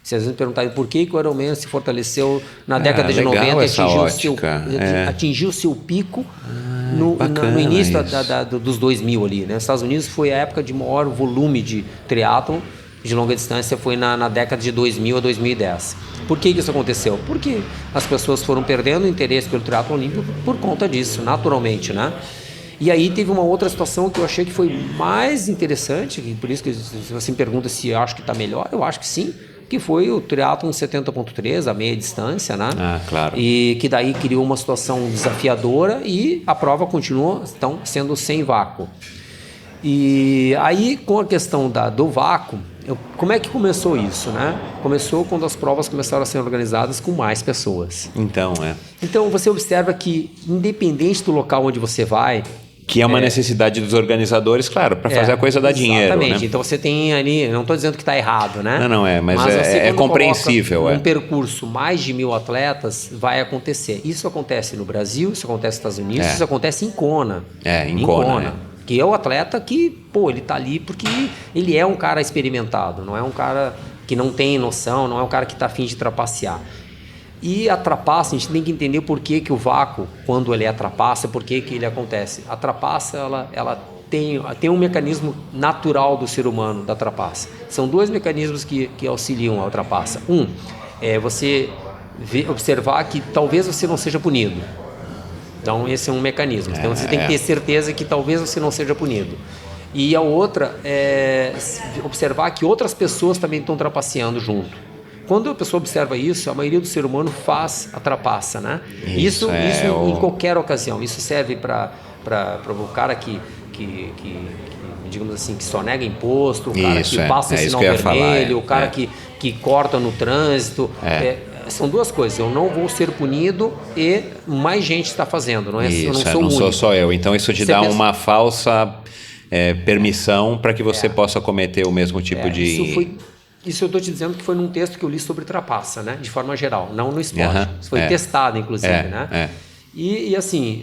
Se às vezes me perguntarem por que o Ironman se fortaleceu na década de 90 e atingiu o seu pico no início dos 2000 ali, né? Nos Estados Unidos foi a época de maior volume de triatlo de longa distância, foi na década de 2000 a 2010. Por que isso aconteceu? Porque as pessoas foram perdendo o interesse pelo triatlo olímpico por conta disso, naturalmente, né? E aí teve uma outra situação que eu achei que foi mais interessante, por isso que se você me pergunta se eu acho que está melhor, eu acho que sim, que foi o triatlon 70.3, a meia distância, né? Claro. E que daí criou uma situação desafiadora e a prova continua sendo sem vácuo. E aí, com a questão do vácuo, como é que começou isso, né? Começou quando as provas começaram a ser organizadas com mais pessoas. Então você observa que, independente do local onde você vai... Que é uma necessidade dos organizadores, claro, para fazer a coisa dar dinheiro. Exatamente. Né? Então você tem ali... Não estou dizendo que está errado, né? Mas é compreensível. Um percurso mais de 1.000 atletas vai acontecer. Isso acontece no Brasil, isso acontece nos Estados Unidos, isso acontece em Kona. Em Kona. Que é o atleta que, ele tá ali porque ele é um cara experimentado, não é um cara que não tem noção, não é um cara que está a fim de trapacear. E a trapaça, a gente tem que entender por que o vácuo, quando ele é trapaça, por que ele acontece. A trapaça, ela tem um mecanismo natural do ser humano, da trapaça. São 2 mecanismos que auxiliam a trapaça. É você observar que talvez você não seja punido. Então, esse é um mecanismo. Então, você tem que ter certeza que talvez você não seja punido. E a outra é observar que outras pessoas também estão trapaceando junto. quando a pessoa observa isso, a maioria do ser humano faz a trapaça, né? Isso em qualquer ocasião. Isso serve para o cara que digamos assim, que só nega imposto, o cara que passa um sinal vermelho, o cara que corta no trânsito. São duas coisas. Eu não vou ser punido e mais gente está fazendo. Não é? Isso, eu não sou único. Sou só eu. Então isso te dá uma falsa permissão para que você possa cometer o mesmo tipo de... Isso eu estou te dizendo que foi num texto que eu li sobre trapaça, né? De forma geral, não no esporte. Isso foi testado, inclusive, né? E assim,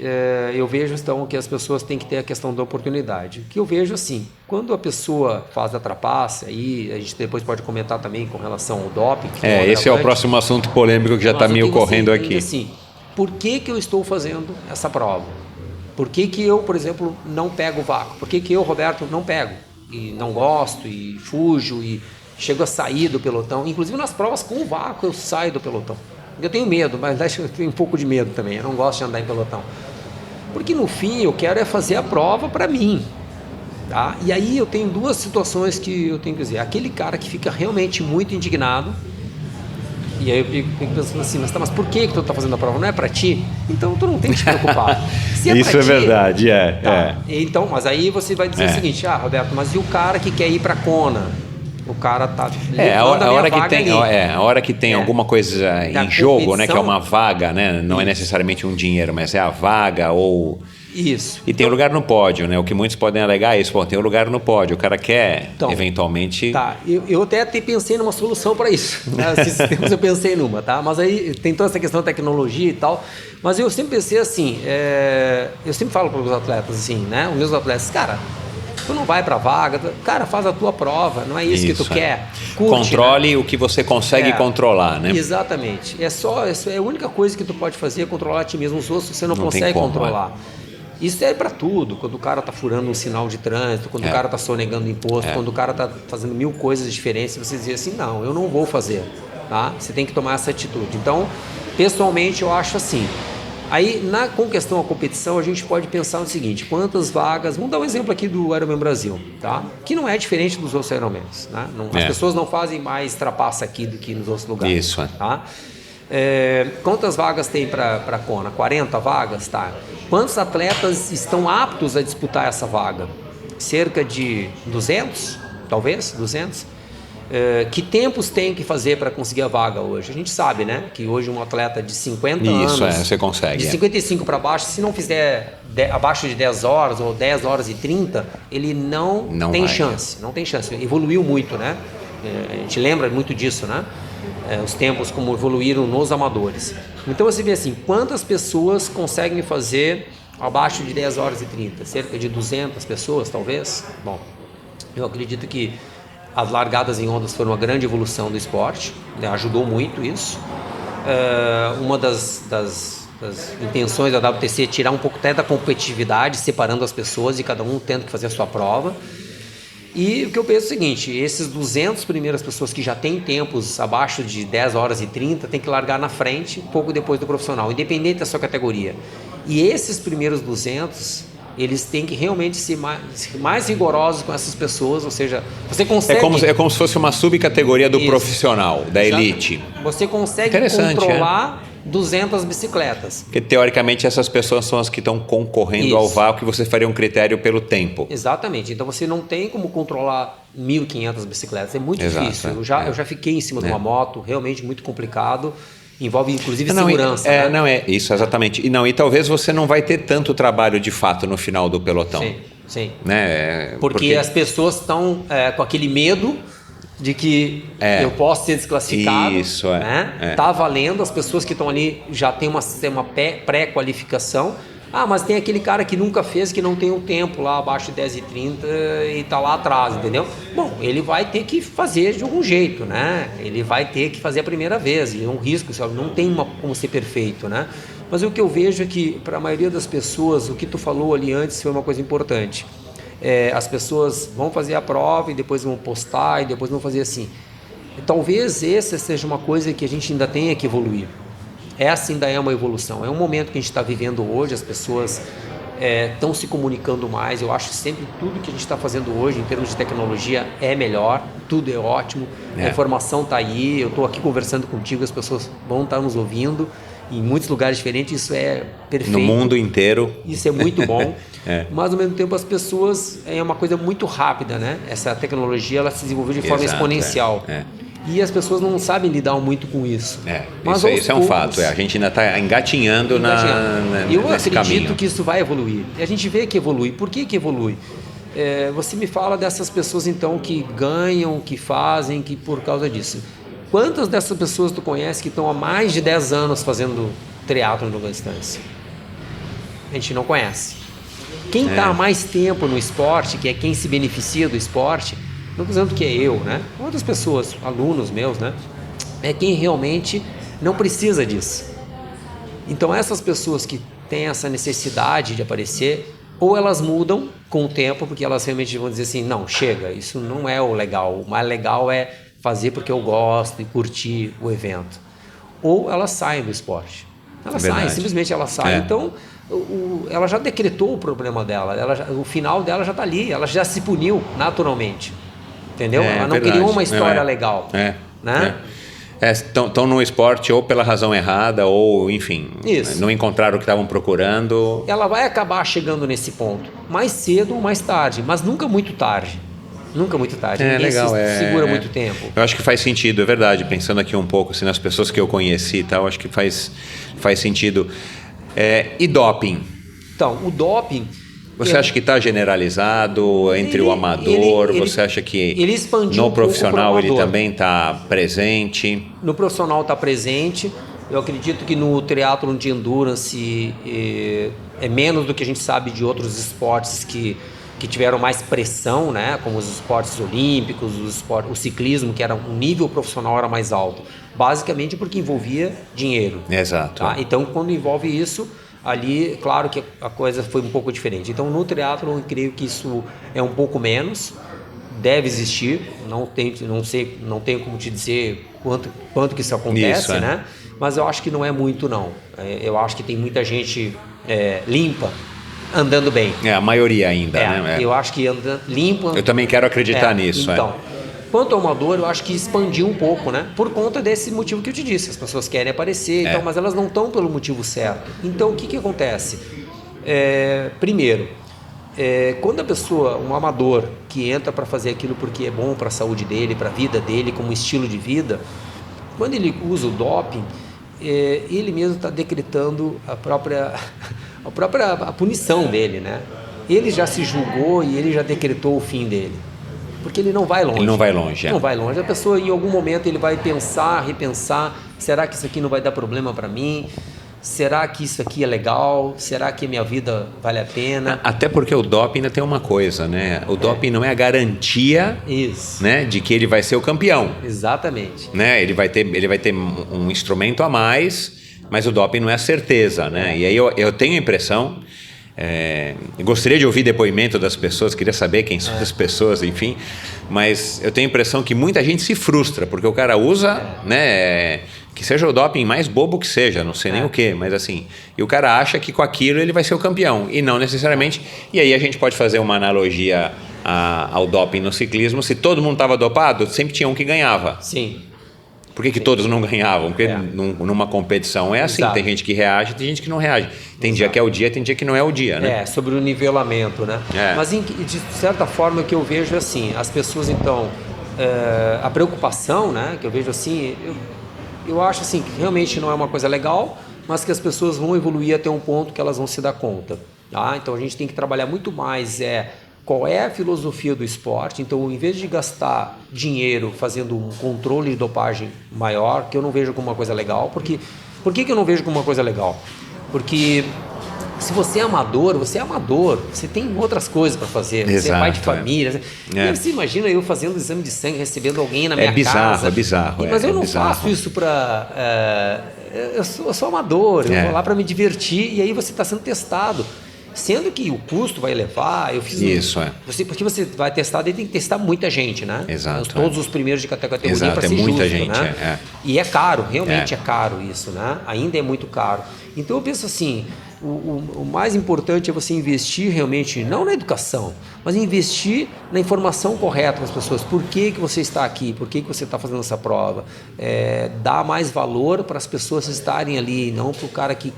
eu vejo então que as pessoas têm que ter a questão da oportunidade. O que eu vejo assim, quando a pessoa faz a trapaça, aí a gente depois pode comentar também com relação ao doping. Esse é o próximo assunto polêmico que já está me ocorrendo aqui. Assim, por que eu estou fazendo essa prova? Por que eu, por exemplo, não pego o vácuo? Por que eu, Roberto, não pego? E não gosto, e fujo, e chego a sair do pelotão. Inclusive nas provas com o vácuo eu saio do pelotão. Eu tenho medo, mas eu tenho um pouco de medo também. Eu não gosto de andar em pelotão. Porque no fim eu quero fazer a prova para mim. Tá? E aí eu tenho duas situações que eu tenho que dizer. Aquele cara que fica realmente muito indignado. E aí eu fico pensando assim, mas por que tu tá fazendo a prova? Não é para ti? Então tu não tem que te preocupar. Se Isso pra é ti, verdade, tá. Então, mas aí você vai dizer o seguinte, Roberto, mas e o cara que quer ir para Kona? O cara tá a hora que tem alguma coisa em jogo, né, que é uma vaga, né, não é necessariamente um dinheiro, mas é a vaga ou isso. E tem lugar no pódio, né? O que muitos podem alegar é isso, tem um lugar no pódio, o cara quer eventualmente. Tá, eu até pensei numa solução para isso. Né? Esses tempos eu pensei numa, tá? Mas aí tem toda essa questão da tecnologia e tal. Mas eu sempre pensei assim, eu sempre falo para os atletas assim, né? Os meus atletas, cara, tu não vai para vaga, cara, faz a tua prova, não é isso que tu quer. Curte, controle, né? O né? que você consegue controlar, né? Exatamente. É a única coisa que tu pode fazer é controlar a ti mesmo. Os outros você não consegue controlar. Isso é para tudo, quando o cara tá furando um sinal de trânsito, quando o cara tá sonegando imposto, quando o cara tá fazendo 1000 coisas diferentes, você dizer assim, não, eu não vou fazer, tá? Você tem que tomar essa atitude. Então, pessoalmente, eu acho assim. Aí, com questão à competição, a gente pode pensar no seguinte, quantas vagas... Vamos dar um exemplo aqui do Ironman Brasil, tá? Que não é diferente dos outros Ironmans, né? As pessoas não fazem mais trapaça aqui do que nos outros lugares. Isso, tá? Quantas vagas tem para Kona? 40 vagas, tá? Quantos atletas estão aptos a disputar essa vaga? Cerca de 200, talvez, 200. Que tempos tem que fazer para conseguir a vaga hoje? A gente sabe, né? Que hoje um atleta de 50 anos... você consegue. De 55 para baixo, se não fizer abaixo de 10 horas ou 10 horas e 30, ele não tem chance. Não tem chance. Evoluiu muito, né? A gente lembra muito disso, né? Os tempos como evoluíram nos amadores. Então você vê assim, quantas pessoas conseguem fazer abaixo de 10 horas e 30? Cerca de 200 pessoas, talvez? Bom, eu acredito que as largadas em ondas foram uma grande evolução do esporte, né? Ajudou muito isso. Uma das intenções da WTC é tirar um pouco até da competitividade, separando as pessoas e cada um tendo que fazer a sua prova. E o que eu penso é o seguinte, esses 200 primeiras pessoas que já têm tempos abaixo de 10 horas e 30, tem que largar na frente, pouco depois do profissional, independente da sua categoria. E esses primeiros 200, eles têm que realmente ser mais rigorosos com essas pessoas, ou seja, você consegue... É como se fosse uma subcategoria do profissional, da elite. Você consegue controlar 200 bicicletas. Porque teoricamente essas pessoas são as que estão concorrendo ao vácuo e você faria um critério pelo tempo. Exatamente. Então você não tem como controlar 1.500 bicicletas. É muito difícil. Eu já fiquei em cima de uma moto, realmente muito complicado. Envolve inclusive segurança. Né? Isso, exatamente. E talvez você não vai ter tanto trabalho de fato no final do pelotão. Sim. Né? Porque as pessoas estão com aquele medo de que eu posso ser desclassificado. Isso, né? Tá valendo, as pessoas que estão ali já têm uma pré-qualificação. Mas tem aquele cara que nunca fez, que não tem um tempo lá abaixo de 10h30 e tá lá atrás, entendeu? Bom, ele vai ter que fazer de algum jeito, né? Ele vai ter que fazer a primeira vez, e é um risco, não tem como ser perfeito, né? Mas o que eu vejo é que, para a maioria das pessoas, o que tu falou ali antes foi uma coisa importante. As pessoas vão fazer a prova e depois vão postar e depois vão fazer assim. E talvez essa seja uma coisa que a gente ainda tenha que evoluir. Essa ainda é uma evolução. É um momento que a gente está vivendo hoje, as pessoas estão se comunicando mais. Eu acho que sempre tudo que a gente está fazendo hoje em termos de tecnologia é melhor, tudo é ótimo, a informação está aí, eu estou aqui conversando contigo, as pessoas vão estar nos ouvindo em muitos lugares diferentes, isso é perfeito. No mundo inteiro. Isso é muito bom, mas ao mesmo tempo as pessoas, é uma coisa muito rápida, né? Essa tecnologia ela se desenvolveu de forma exponencial. E as pessoas não sabem lidar muito com isso. Mas isso é um fato. A gente ainda está engatinhando eu nesse acredito caminho. que isso vai evoluir. E a gente vê que evolui. Por que evolui? Você me fala dessas pessoas então que ganham, que fazem, que por causa disso. Quantas dessas pessoas tu conhece que estão há mais de 10 anos fazendo triatlon de longa distância? A gente não conhece. Quem está há mais tempo no esporte, que é quem se beneficia do esporte, não estou dizendo que é eu, né? Outras pessoas, alunos meus, né? É quem realmente não precisa disso. Então essas pessoas que têm essa necessidade de aparecer, ou elas mudam com o tempo, porque elas realmente vão dizer assim, não, chega, isso não é o legal. O mais legal é fazer porque eu gosto e curtir o evento. Ou elas saem do esporte. Elas saem, simplesmente elas saem. Então, ela já decretou o problema dela, o final dela já está ali, ela já se puniu naturalmente. Entendeu? Ela não criou uma história legal. Né? Estão no esporte ou pela razão errada, ou, enfim, não encontraram o que estavam procurando. Ela vai acabar chegando nesse ponto, mais cedo ou mais tarde, mas nunca muito tarde. Nunca muito tarde. Ninguém legal, segura muito tempo. Eu acho que faz sentido, é verdade. Pensando aqui um pouco assim, nas pessoas que eu conheci e tal, acho que faz sentido. E doping? Então, o doping... Você acha que está generalizado entre o amador? Você acha que no profissional ele também está presente? No profissional está presente. Eu acredito que no triatlon de endurance é menos do que a gente sabe de outros esportes que tiveram mais pressão, né? Como os esportes olímpicos, o ciclismo, que era um nível profissional era mais alto. Basicamente porque envolvia dinheiro. Exato. Tá? Então, quando envolve isso... Ali, claro que a coisa foi um pouco diferente. Então, no triatlon, eu creio que isso é um pouco menos, deve existir. Não tenho como te dizer quanto que isso acontece, né? Mas eu acho que não é muito, não. Eu acho que tem muita gente limpa andando bem. A maioria ainda, né? Eu acho que limpa. Eu também quero acreditar nisso. Então, quanto ao amador, eu acho que expandiu um pouco, né? Por conta desse motivo que eu te disse. As pessoas querem aparecer, então, mas elas não estão pelo motivo certo. Então, o que acontece? Primeiro, quando a pessoa, um amador, que entra para fazer aquilo porque é bom para a saúde dele, para a vida dele, como estilo de vida, quando ele usa o doping, ele mesmo está decretando a própria punição dele, né? Ele já se julgou e ele já decretou o fim dele. Porque ele não vai longe. Ele não vai longe. Não vai longe. A pessoa, em algum momento, ele vai repensar, será que isso aqui não vai dar problema para mim? Será que isso aqui é legal? Será que a minha vida vale a pena? Até porque o doping ainda tem uma coisa, né? O doping não é a garantia, né, de que ele vai ser o campeão. Exatamente. Né? Ele vai ter um instrumento a mais, mas o doping não é a certeza, né? E aí eu tenho a impressão... gostaria de ouvir depoimento das pessoas, queria saber quem são as pessoas, enfim, mas eu tenho a impressão que muita gente se frustra porque o cara usa, né, que seja o doping mais bobo que seja, não sei nem o que, mas assim, e o cara acha que com aquilo ele vai ser o campeão, e não necessariamente. E aí a gente pode fazer uma analogia ao doping no ciclismo. Se todo mundo estava dopado, sempre tinha um que ganhava. Sim. Por que todos não ganhavam? Porque numa competição é assim, tem gente que reage, tem gente que não reage. Tem dia que é o dia, tem dia que não é o dia, né? Sobre o nivelamento, né? Mas de certa forma o que eu vejo é assim, as pessoas então, a preocupação, né, que eu vejo assim, eu acho assim que realmente não é uma coisa legal, mas que as pessoas vão evoluir até um ponto que elas vão se dar conta, tá? Então a gente tem que trabalhar muito mais qual é a filosofia do esporte. Então, em vez de gastar dinheiro fazendo um controle de dopagem maior, que eu não vejo como uma coisa legal, por que eu não vejo como uma coisa legal? Porque se você é amador, você tem outras coisas para fazer, você é pai de família. Você imagina eu fazendo exame de sangue, recebendo alguém na minha casa. É bizarro. Mas eu não faço isso para... eu sou amador, eu vou lá para me divertir, e aí você está sendo testado. Sendo que o custo vai elevar, eu fiz isso. Porque você vai testar, daí tem que testar muita gente, né? Exato. Todos os primeiros de categoria para ser muita justo, gente, né? E é caro, realmente é caro isso, né? Ainda é muito caro. Então eu penso assim, o mais importante é você investir realmente, não na educação, mas investir na informação correta para as pessoas. Por que você está aqui? Por que você está fazendo essa prova? Dar mais valor para as pessoas estarem ali, não para o cara que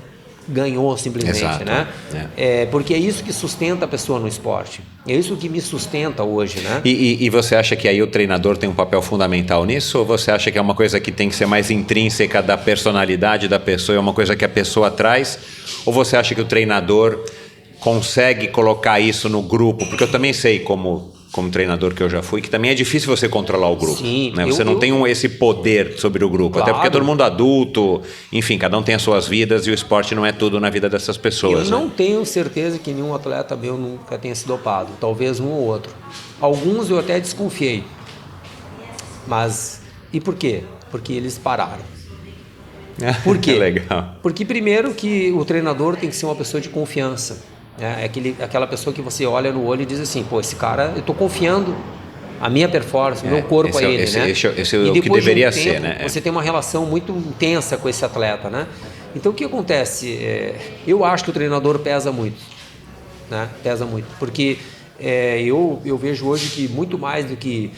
ganhou simplesmente, Exato, né? Porque é isso que sustenta a pessoa no esporte. É isso que me sustenta hoje, né? E você acha que aí o treinador tem um papel fundamental nisso? Ou você acha que é uma coisa que tem que ser mais intrínseca da personalidade da pessoa, é uma coisa que a pessoa traz? Ou você acha que o treinador consegue colocar isso no grupo? Porque eu também sei, como treinador que eu já fui, que também é difícil você controlar o grupo. Sim, né? Você não tem esse poder sobre o grupo. Claro. Até porque é todo mundo adulto, enfim, cada um tem as suas vidas e o esporte não é tudo na vida dessas pessoas. Eu não tenho certeza que nenhum atleta meu nunca tenha sido dopado. Talvez um ou outro. Alguns eu até desconfiei. Mas, e por quê? Porque eles pararam. Por quê? Legal. Porque primeiro que o treinador tem que ser uma pessoa de confiança. É aquela pessoa que você olha no olho e diz assim, pô, esse cara, eu estou confiando a minha performance, o meu corpo a ele, né? Esse é o que deveria ser, né? Você tem uma relação muito intensa com esse atleta, né? Então o que acontece? Eu acho que o treinador pesa muito, né? Pesa muito, porque eu vejo hoje que muito mais do que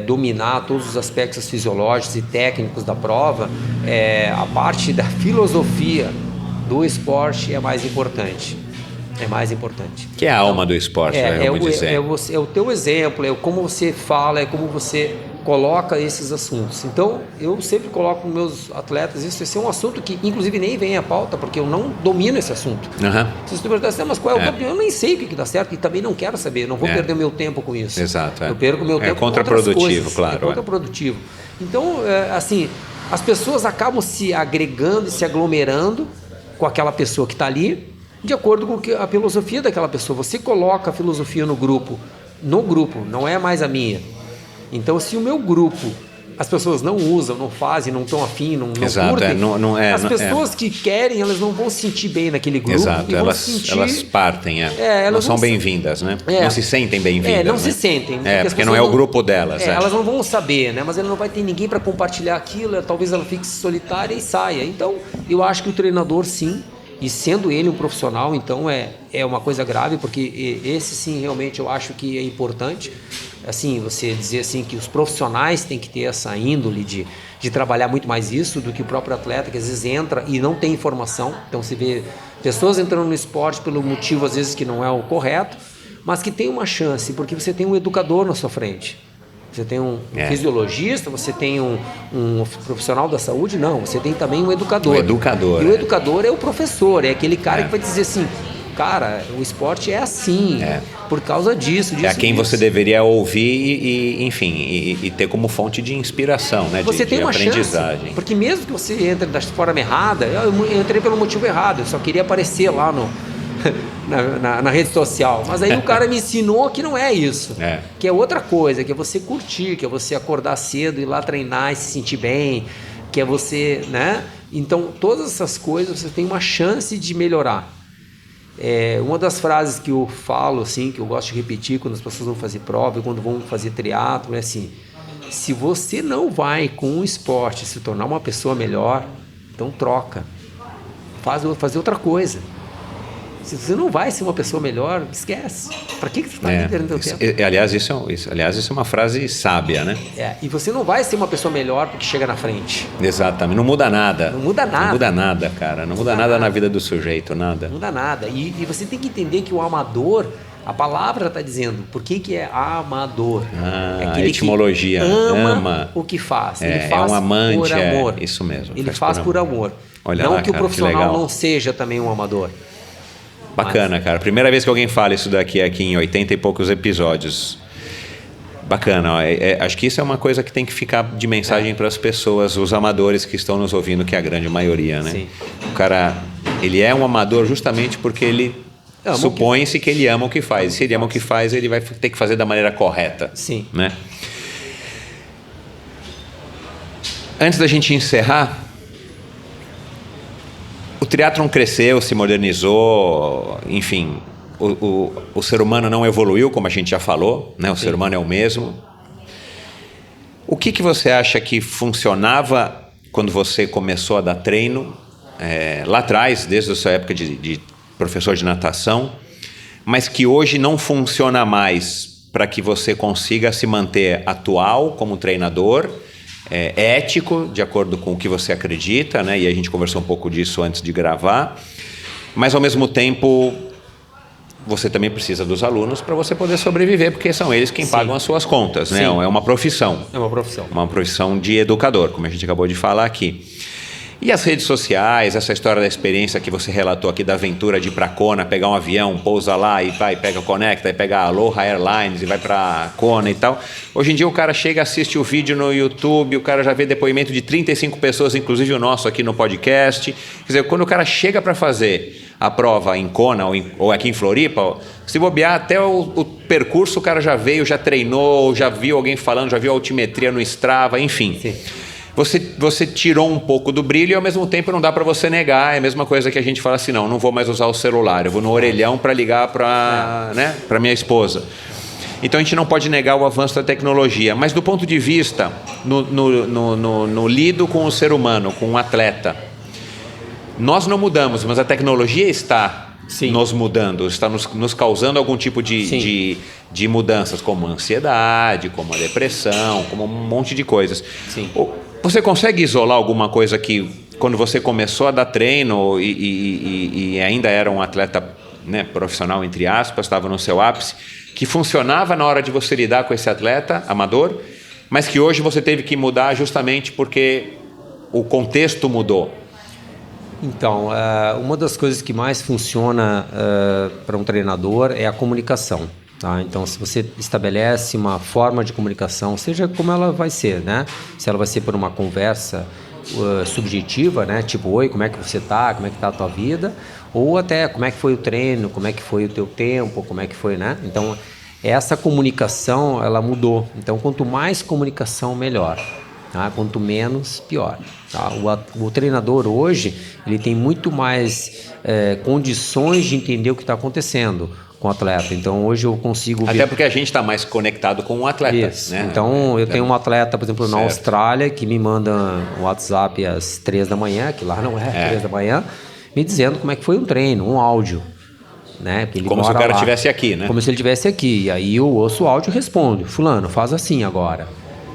dominar todos os aspectos fisiológicos e técnicos da prova, a parte da filosofia do esporte é mais importante. É mais importante. Que é a alma do esporte, vamos dizer. É o teu exemplo, é como você fala, é como você coloca esses assuntos. Então, eu sempre coloco nos meus atletas, esse é um assunto que, inclusive, nem vem à pauta, porque eu não domino esse assunto. Se você perguntar assim, mas qual é o campeão? Eu nem sei o que dá certo e também não quero saber, não vou perder meu tempo com isso. Exato. Eu perco meu tempo com outras coisas. É contraprodutivo, claro. É contraprodutivo. Então, assim, as pessoas acabam se agregando e se aglomerando com aquela pessoa que está ali, de acordo com a filosofia daquela pessoa. Você coloca a filosofia no grupo, não é mais a minha. Então, se o meu grupo, as pessoas não usam, não fazem, não estão afim, não curtem, as pessoas que querem, elas não vão se sentir bem naquele grupo. Exato, elas partem, elas não são bem-vindas, né? Não se sentem bem-vindas. Não se sentem. Porque não é o grupo delas. Elas não vão saber, né? Mas ela não vai ter ninguém para compartilhar aquilo, talvez ela fique solitária e saia. Então, eu acho que o treinador, sim, e sendo ele um profissional, então é uma coisa grave, porque esse sim realmente eu acho que é importante, assim, você dizer assim que os profissionais têm que ter essa índole de trabalhar muito mais isso do que o próprio atleta, que às vezes entra e não tem informação. Então você vê pessoas entrando no esporte pelo motivo às vezes que não é o correto, mas que tem uma chance, porque você tem um educador na sua frente. Você tem um fisiologista, você tem um profissional da saúde, não, você tem também um educador. O educador. E o educador é o professor, é aquele cara que vai dizer assim, cara, o esporte é assim, por causa disso. É a quem você deveria ouvir e ter como fonte de inspiração, né? Você tem uma aprendizagem. Chance, porque mesmo que você entre da forma errada, eu entrei pelo motivo errado, eu só queria aparecer lá na rede social, mas aí o cara me ensinou que não é isso, que é outra coisa, que é você curtir, que é você acordar cedo, ir lá treinar e se sentir bem, que é você, né? Então todas essas coisas você tem uma chance de melhorar. Uma das frases que eu falo, assim, que eu gosto de repetir quando as pessoas vão fazer prova e quando vão fazer triatlo, é assim: se você não vai com o esporte se tornar uma pessoa melhor, então troca, fazer outra coisa. Se você não vai ser uma pessoa melhor, esquece. Para que você está perdendo seu tempo? Aliás, isso é uma frase sábia, né? E você não vai ser uma pessoa melhor porque chega na frente. Exatamente. Não muda nada. Não muda nada. Não muda nada, cara. Não muda nada na vida do sujeito, nada. Não muda nada. E você tem que entender que o amador, a palavra está dizendo, por que é amador? É aquele a etimologia. Que ama o que faz. Ele faz um amante, por amor. Isso mesmo. Ele faz por amor. Olha não lá, que cara, o profissional não seja também um amador. Bacana, cara. Primeira vez que alguém fala isso daqui aqui em 80 e poucos episódios. Bacana. Acho que isso é uma coisa que tem que ficar de mensagem para as pessoas, os amadores que estão nos ouvindo, que é a grande maioria, né? Sim. O cara, ele é um amador justamente porque ele supõe-se que ele ama o que faz. E se ele ama o que faz, ele vai ter que fazer da maneira correta. Sim. Né? Antes da gente encerrar, o triatlon cresceu, se modernizou, enfim, o ser humano não evoluiu, como a gente já falou, né? O ser humano é o mesmo. O que você acha que funcionava quando você começou a dar treino, lá atrás, desde a sua época de professor de natação, mas que hoje não funciona mais para que você consiga se manter atual como treinador, ético, de acordo com o que você acredita, né? E a gente conversou um pouco disso antes de gravar, mas ao mesmo tempo você também precisa dos alunos para você poder sobreviver, porque são eles quem pagam as suas contas, né? É uma profissão. É uma profissão. Uma profissão de educador, como a gente acabou de falar aqui. E as redes sociais, essa história da experiência que você relatou aqui da aventura de ir para Kona, pegar um avião, pousa lá e vai, pega Conecta, e pega a Aloha Airlines e vai para Kona e tal. Hoje em dia o cara chega, assiste o vídeo no YouTube, o cara já vê depoimento de 35 pessoas, inclusive o nosso aqui no podcast. Quer dizer, quando o cara chega para fazer a prova em Kona ou aqui em Floripa, se bobear até o percurso o cara já veio, já treinou, já viu alguém falando, já viu a altimetria no Strava, enfim. Sim. Você tirou um pouco do brilho e ao mesmo tempo não dá para você negar. É a mesma coisa que a gente fala assim, não vou mais usar o celular, eu vou no orelhão para ligar para minha esposa. Então a gente não pode negar o avanço da tecnologia, mas do ponto de vista no lido com o ser humano, com o atleta, nós não mudamos, mas a tecnologia está nos mudando, está nos causando algum tipo de mudanças, como a ansiedade, como a depressão, como um monte de coisas. Sim. Você consegue isolar alguma coisa que, quando você começou a dar treino e ainda era um atleta, né, profissional, entre aspas, estava no seu ápice, que funcionava na hora de você lidar com esse atleta amador, mas que hoje você teve que mudar justamente porque o contexto mudou? Então, uma das coisas que mais funciona para um treinador é a comunicação. Tá? Então, se você estabelece uma forma de comunicação, seja como ela vai ser, né? Se ela vai ser por uma conversa subjetiva, né? Tipo, oi, como é que você está? Como é que está a tua vida? Ou até, como é que foi o treino? Como é que foi o teu tempo? Como é que foi, né? Então, essa comunicação, ela mudou. Então, quanto mais comunicação, melhor. Tá? Quanto menos, pior. Tá? O treinador hoje, ele tem muito mais condições de entender o que está acontecendo com o atleta. Então hoje eu consigo ver... Até porque a gente está mais conectado com o atleta. Isso. Né? Então eu tenho um atleta, por exemplo, na Austrália, que me manda um WhatsApp às 3 da manhã, que lá não é 3 da manhã, me dizendo como é que foi um treino, um áudio. Né? Porque ele como se o cara estivesse aqui, né? Como se ele estivesse aqui. E aí eu ouço o áudio e respondo, fulano, faz assim agora.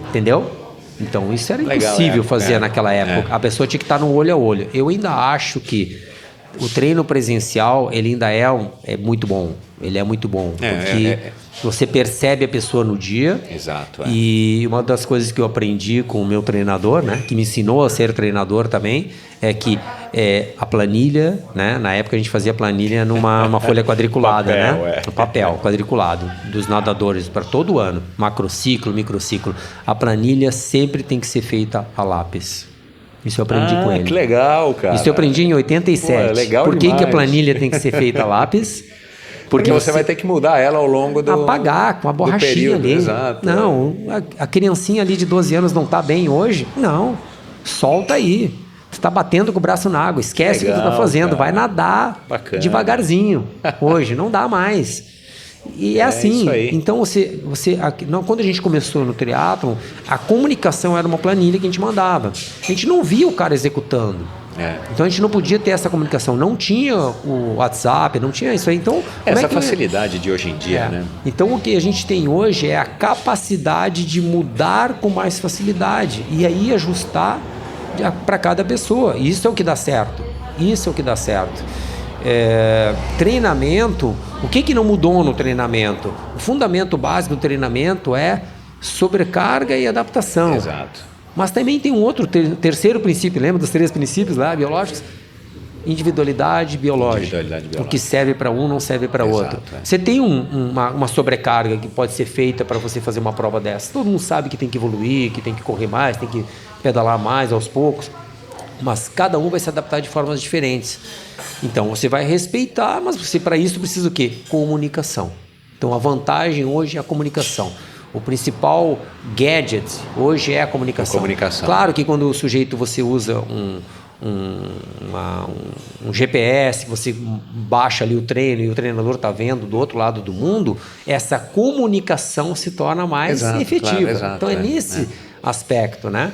Entendeu? Então isso era impossível fazer naquela época. A pessoa tinha que estar no olho a olho. Eu ainda acho que o treino presencial, ele ainda é muito bom. Ele é muito bom. Porque você percebe a pessoa no dia. Exato. E uma das coisas que eu aprendi com o meu treinador, né, que me ensinou a ser treinador também, é que a planilha, né, na época a gente fazia planilha numa folha quadriculada, papel, no papel quadriculado dos nadadores para todo ano, macrociclo, microciclo. A planilha sempre tem que ser feita a lápis. Isso eu aprendi com ele. Que legal, cara. Isso eu aprendi em 87. Pô, legal Por que demais. A planilha tem que ser feita a lápis? Porque você vai ter que mudar ela ao longo do apagar com a borrachinha ali. Exato. Não, a criancinha ali de 12 anos não está bem hoje? Não. Solta aí. Você está batendo com o braço na água. Esquece o que você está fazendo. Cara. Vai nadar devagarzinho. Hoje não dá mais. E é assim. Isso aí. Então quando a gente começou no triatlon, a comunicação era uma planilha que a gente mandava. A gente não via o cara executando. Então a gente não podia ter essa comunicação, não tinha o WhatsApp, não tinha isso aí. Então, essa facilidade de hoje em dia, né? Então o que a gente tem hoje é a capacidade de mudar com mais facilidade e aí ajustar para cada pessoa. Isso é o que dá certo. Treinamento, o que não mudou no treinamento? O fundamento básico do treinamento é sobrecarga e adaptação. Exato. Mas também tem um outro terceiro princípio, lembra dos 3 princípios lá, biológicos? Individualidade biológica. O que serve para um não serve para outro. Você tem uma sobrecarga que pode ser feita para você fazer uma prova dessa. Todo mundo sabe que tem que evoluir, que tem que correr mais, tem que pedalar mais aos poucos. Mas cada um vai se adaptar de formas diferentes. Então você vai respeitar, mas você para isso precisa o quê? Comunicação. Então a vantagem hoje é a comunicação. O principal gadget hoje é a comunicação. Claro que quando o sujeito você usa um GPS, você baixa ali o treino e o treinador está vendo do outro lado do mundo, essa comunicação se torna mais efetiva. Claro, exato, então é nesse aspecto, né?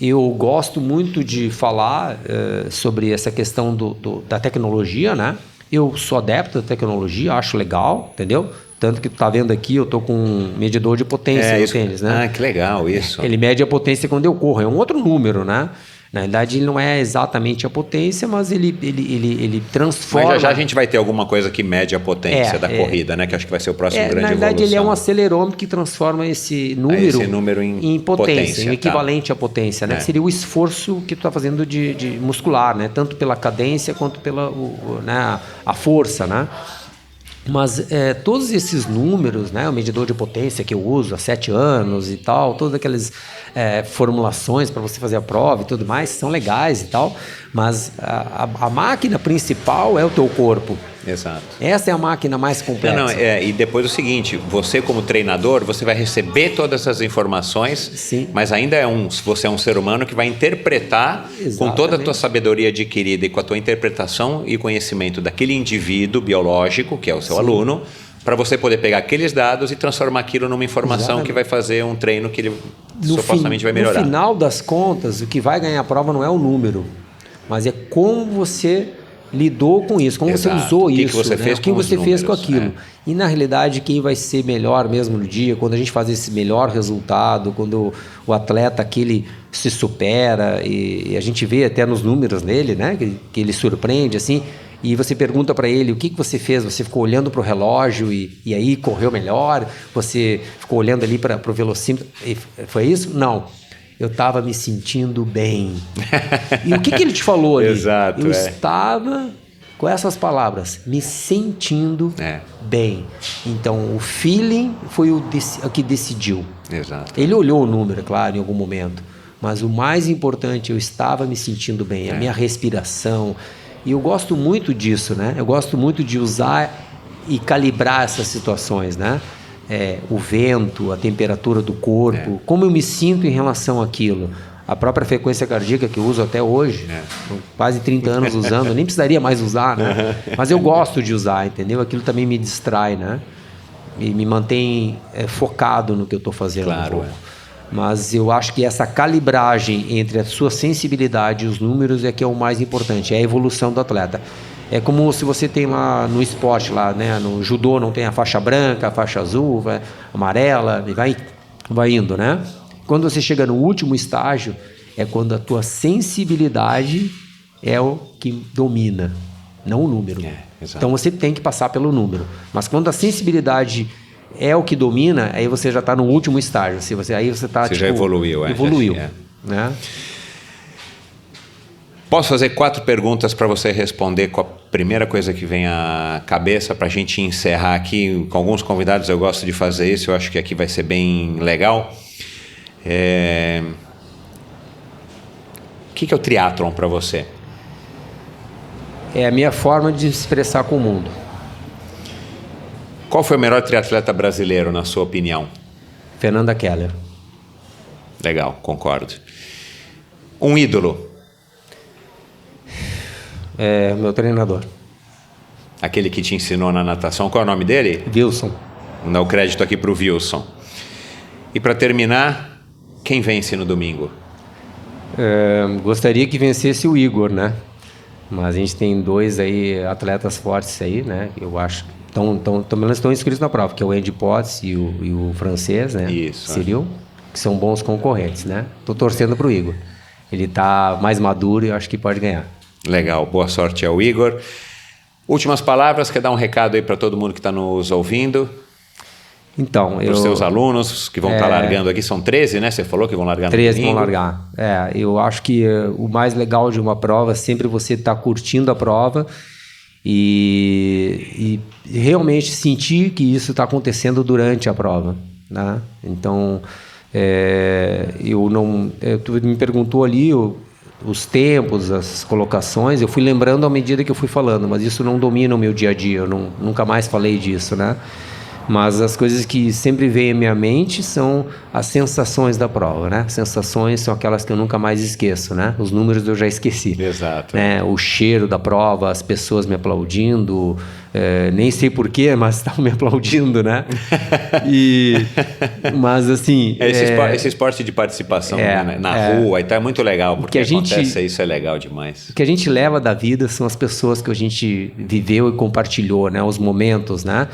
Eu gosto muito de falar sobre essa questão da tecnologia, né? Eu sou adepto da tecnologia, acho legal, entendeu? Tanto que tu tá vendo aqui, eu tô com um medidor de potência no tênis, né? Ah, que legal isso. Ele mede a potência quando eu corro, é um outro número, né? Na verdade, ele não é exatamente a potência, mas ele transforma... Mas já a gente vai ter alguma coisa que mede a potência da corrida, né? Que acho que vai ser o próximo grande evolução. Na verdade, ele é um acelerômetro que transforma esse número em potência, em equivalente à potência, né? Que seria o esforço que tu está fazendo de muscular, né? Tanto pela cadência quanto pela né? A força, né? Mas todos esses números, né, o medidor de potência que eu uso há 7 anos e tal, todas aquelas formulações para você fazer a prova e tudo mais, são legais e tal, mas a máquina principal é o teu corpo. Exato. Essa é a máquina mais complexa. E depois o seguinte, você como treinador, você vai receber todas essas informações, sim, mas ainda você é um ser humano que vai interpretar com toda a tua sabedoria adquirida e com a tua interpretação e conhecimento daquele indivíduo biológico, que é o seu aluno, para você poder pegar aqueles dados e transformar aquilo numa informação que vai fazer um treino que ele supostamente vai melhorar. No final das contas, o que vai ganhar a prova não é o número, mas é como você lidou com isso, como você usou isso, o que você fez com aquilo. E na realidade, quem vai ser melhor mesmo no dia, quando a gente faz esse melhor resultado, quando o atleta aquele se supera, e a gente vê até nos números dele, né, que ele surpreende, assim, e você pergunta para ele o que você fez, você ficou olhando para o relógio e aí correu melhor, você ficou olhando ali para o velocímetro, foi isso? Não. Eu estava me sentindo bem. E o que ele te falou ali? Exato, eu estava, com essas palavras, me sentindo bem. Então, o feeling foi o que decidiu. Exato. Ele olhou o número, é claro, em algum momento. Mas o mais importante, eu estava me sentindo bem. A minha respiração. E eu gosto muito disso, né? Eu gosto muito de usar e calibrar essas situações, né? O vento, a temperatura do corpo, como eu me sinto em relação àquilo. A própria frequência cardíaca que eu uso até hoje, quase 30 anos usando, eu nem precisaria mais usar, né? Mas eu gosto de usar, entendeu? Aquilo também me distrai, né? E me mantém focado no que eu estou fazendo. Claro, Mas eu acho que essa calibragem entre a sua sensibilidade e os números é que é o mais importante, é a evolução do atleta. É como se você tem lá no esporte, lá, né? No judô não tem a faixa branca, a faixa azul, amarela, e vai indo, né? Quando você chega no último estágio, é quando a tua sensibilidade é o que domina, não o número. Então você tem que passar pelo número. Mas quando a sensibilidade é o que domina, aí você já está no último estágio. Aí você está, já evoluiu. Evoluiu, né? Posso fazer 4 perguntas para você responder com a primeira coisa que vem à cabeça para a gente encerrar aqui. Com alguns convidados eu gosto de fazer isso, eu acho que aqui vai ser bem legal. O que é o triatlon para você? É a minha forma de se expressar com o mundo. Qual foi o melhor triatleta brasileiro, na sua opinião? Fernanda Keller. Legal, concordo. Um ídolo? Meu treinador. Aquele que te ensinou na natação, qual é o nome dele? Wilson. Vou dar o crédito aqui para o Wilson. E para terminar, quem vence no domingo? Gostaria que vencesse o Igor, né? Mas a gente tem 2 aí, atletas fortes aí, né? Eu acho que estão inscritos na prova, que é o Andy Potts e o francês, né? Isso. Cyril, que são bons concorrentes, né? Tô torcendo pro Igor. Ele tá mais maduro e eu acho que pode ganhar. Legal, boa sorte ao Igor. Últimas palavras, quer dar um recado aí para todo mundo que está nos ouvindo? Então, para os seus alunos que vão estar largando aqui, são 13, né? Você falou que vão largar no 13 domingo. vão largar. Eu acho que o mais legal de uma prova é sempre você estar curtindo a prova e realmente sentir que isso está acontecendo durante a prova, né? Então, tu me perguntou ali os tempos, as colocações, eu fui lembrando à medida que eu fui falando, mas isso não domina o meu dia a dia, eu nunca mais falei disso, né? Mas as coisas que sempre vêm à minha mente são as sensações da prova, né? Sensações são aquelas que eu nunca mais esqueço, né? Os números eu já esqueci. Exato. Né? O cheiro da prova, as pessoas me aplaudindo, Nem sei porquê, mas estavam me aplaudindo, né? Mas assim... Esse esporte de participação na rua, então é muito legal, porque isso é legal demais. O que a gente leva da vida são as pessoas que a gente viveu e compartilhou, né? Os momentos, né?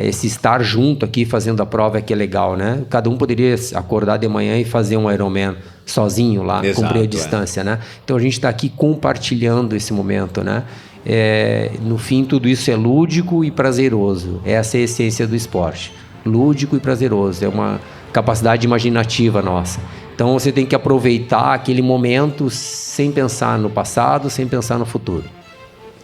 Esse estar junto aqui fazendo a prova é que é legal, né? Cada um poderia acordar de manhã e fazer um Ironman sozinho lá, cumprir a distância, né? Então a gente está aqui compartilhando esse momento, né? No fim, tudo isso é lúdico e prazeroso. Essa é a essência do esporte. Lúdico e prazeroso. É uma capacidade imaginativa nossa. Então você tem que aproveitar aquele momento sem pensar no passado, sem pensar no futuro.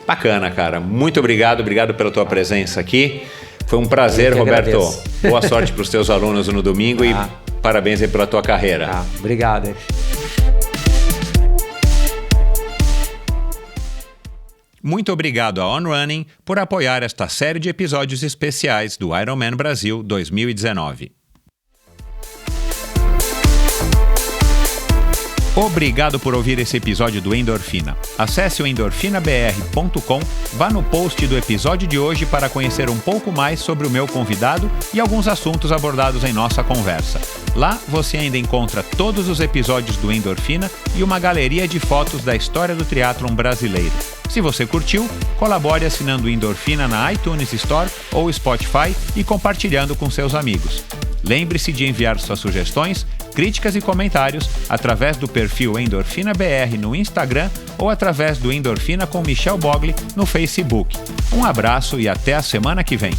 Bacana, cara. Muito obrigado pela tua presença aqui. Foi um prazer, Roberto. Agradeço. Boa sorte para os teus alunos no domingo e parabéns aí pela tua carreira. Obrigado. Muito obrigado a On Running por apoiar esta série de episódios especiais do Ironman Brasil 2019. Obrigado por ouvir esse episódio do Endorfina. Acesse o endorfinabr.com, vá no post do episódio de hoje para conhecer um pouco mais sobre o meu convidado e alguns assuntos abordados em nossa conversa. Lá você ainda encontra todos os episódios do Endorfina e uma galeria de fotos da história do triatlon brasileiro. Se você curtiu, colabore assinando o Endorfina na iTunes Store ou Spotify e compartilhando com seus amigos. Lembre-se de enviar suas sugestões, críticas e comentários através do perfil Endorfina BR no Instagram ou através do Endorfina com Michel Bogli no Facebook. Um abraço e até a semana que vem.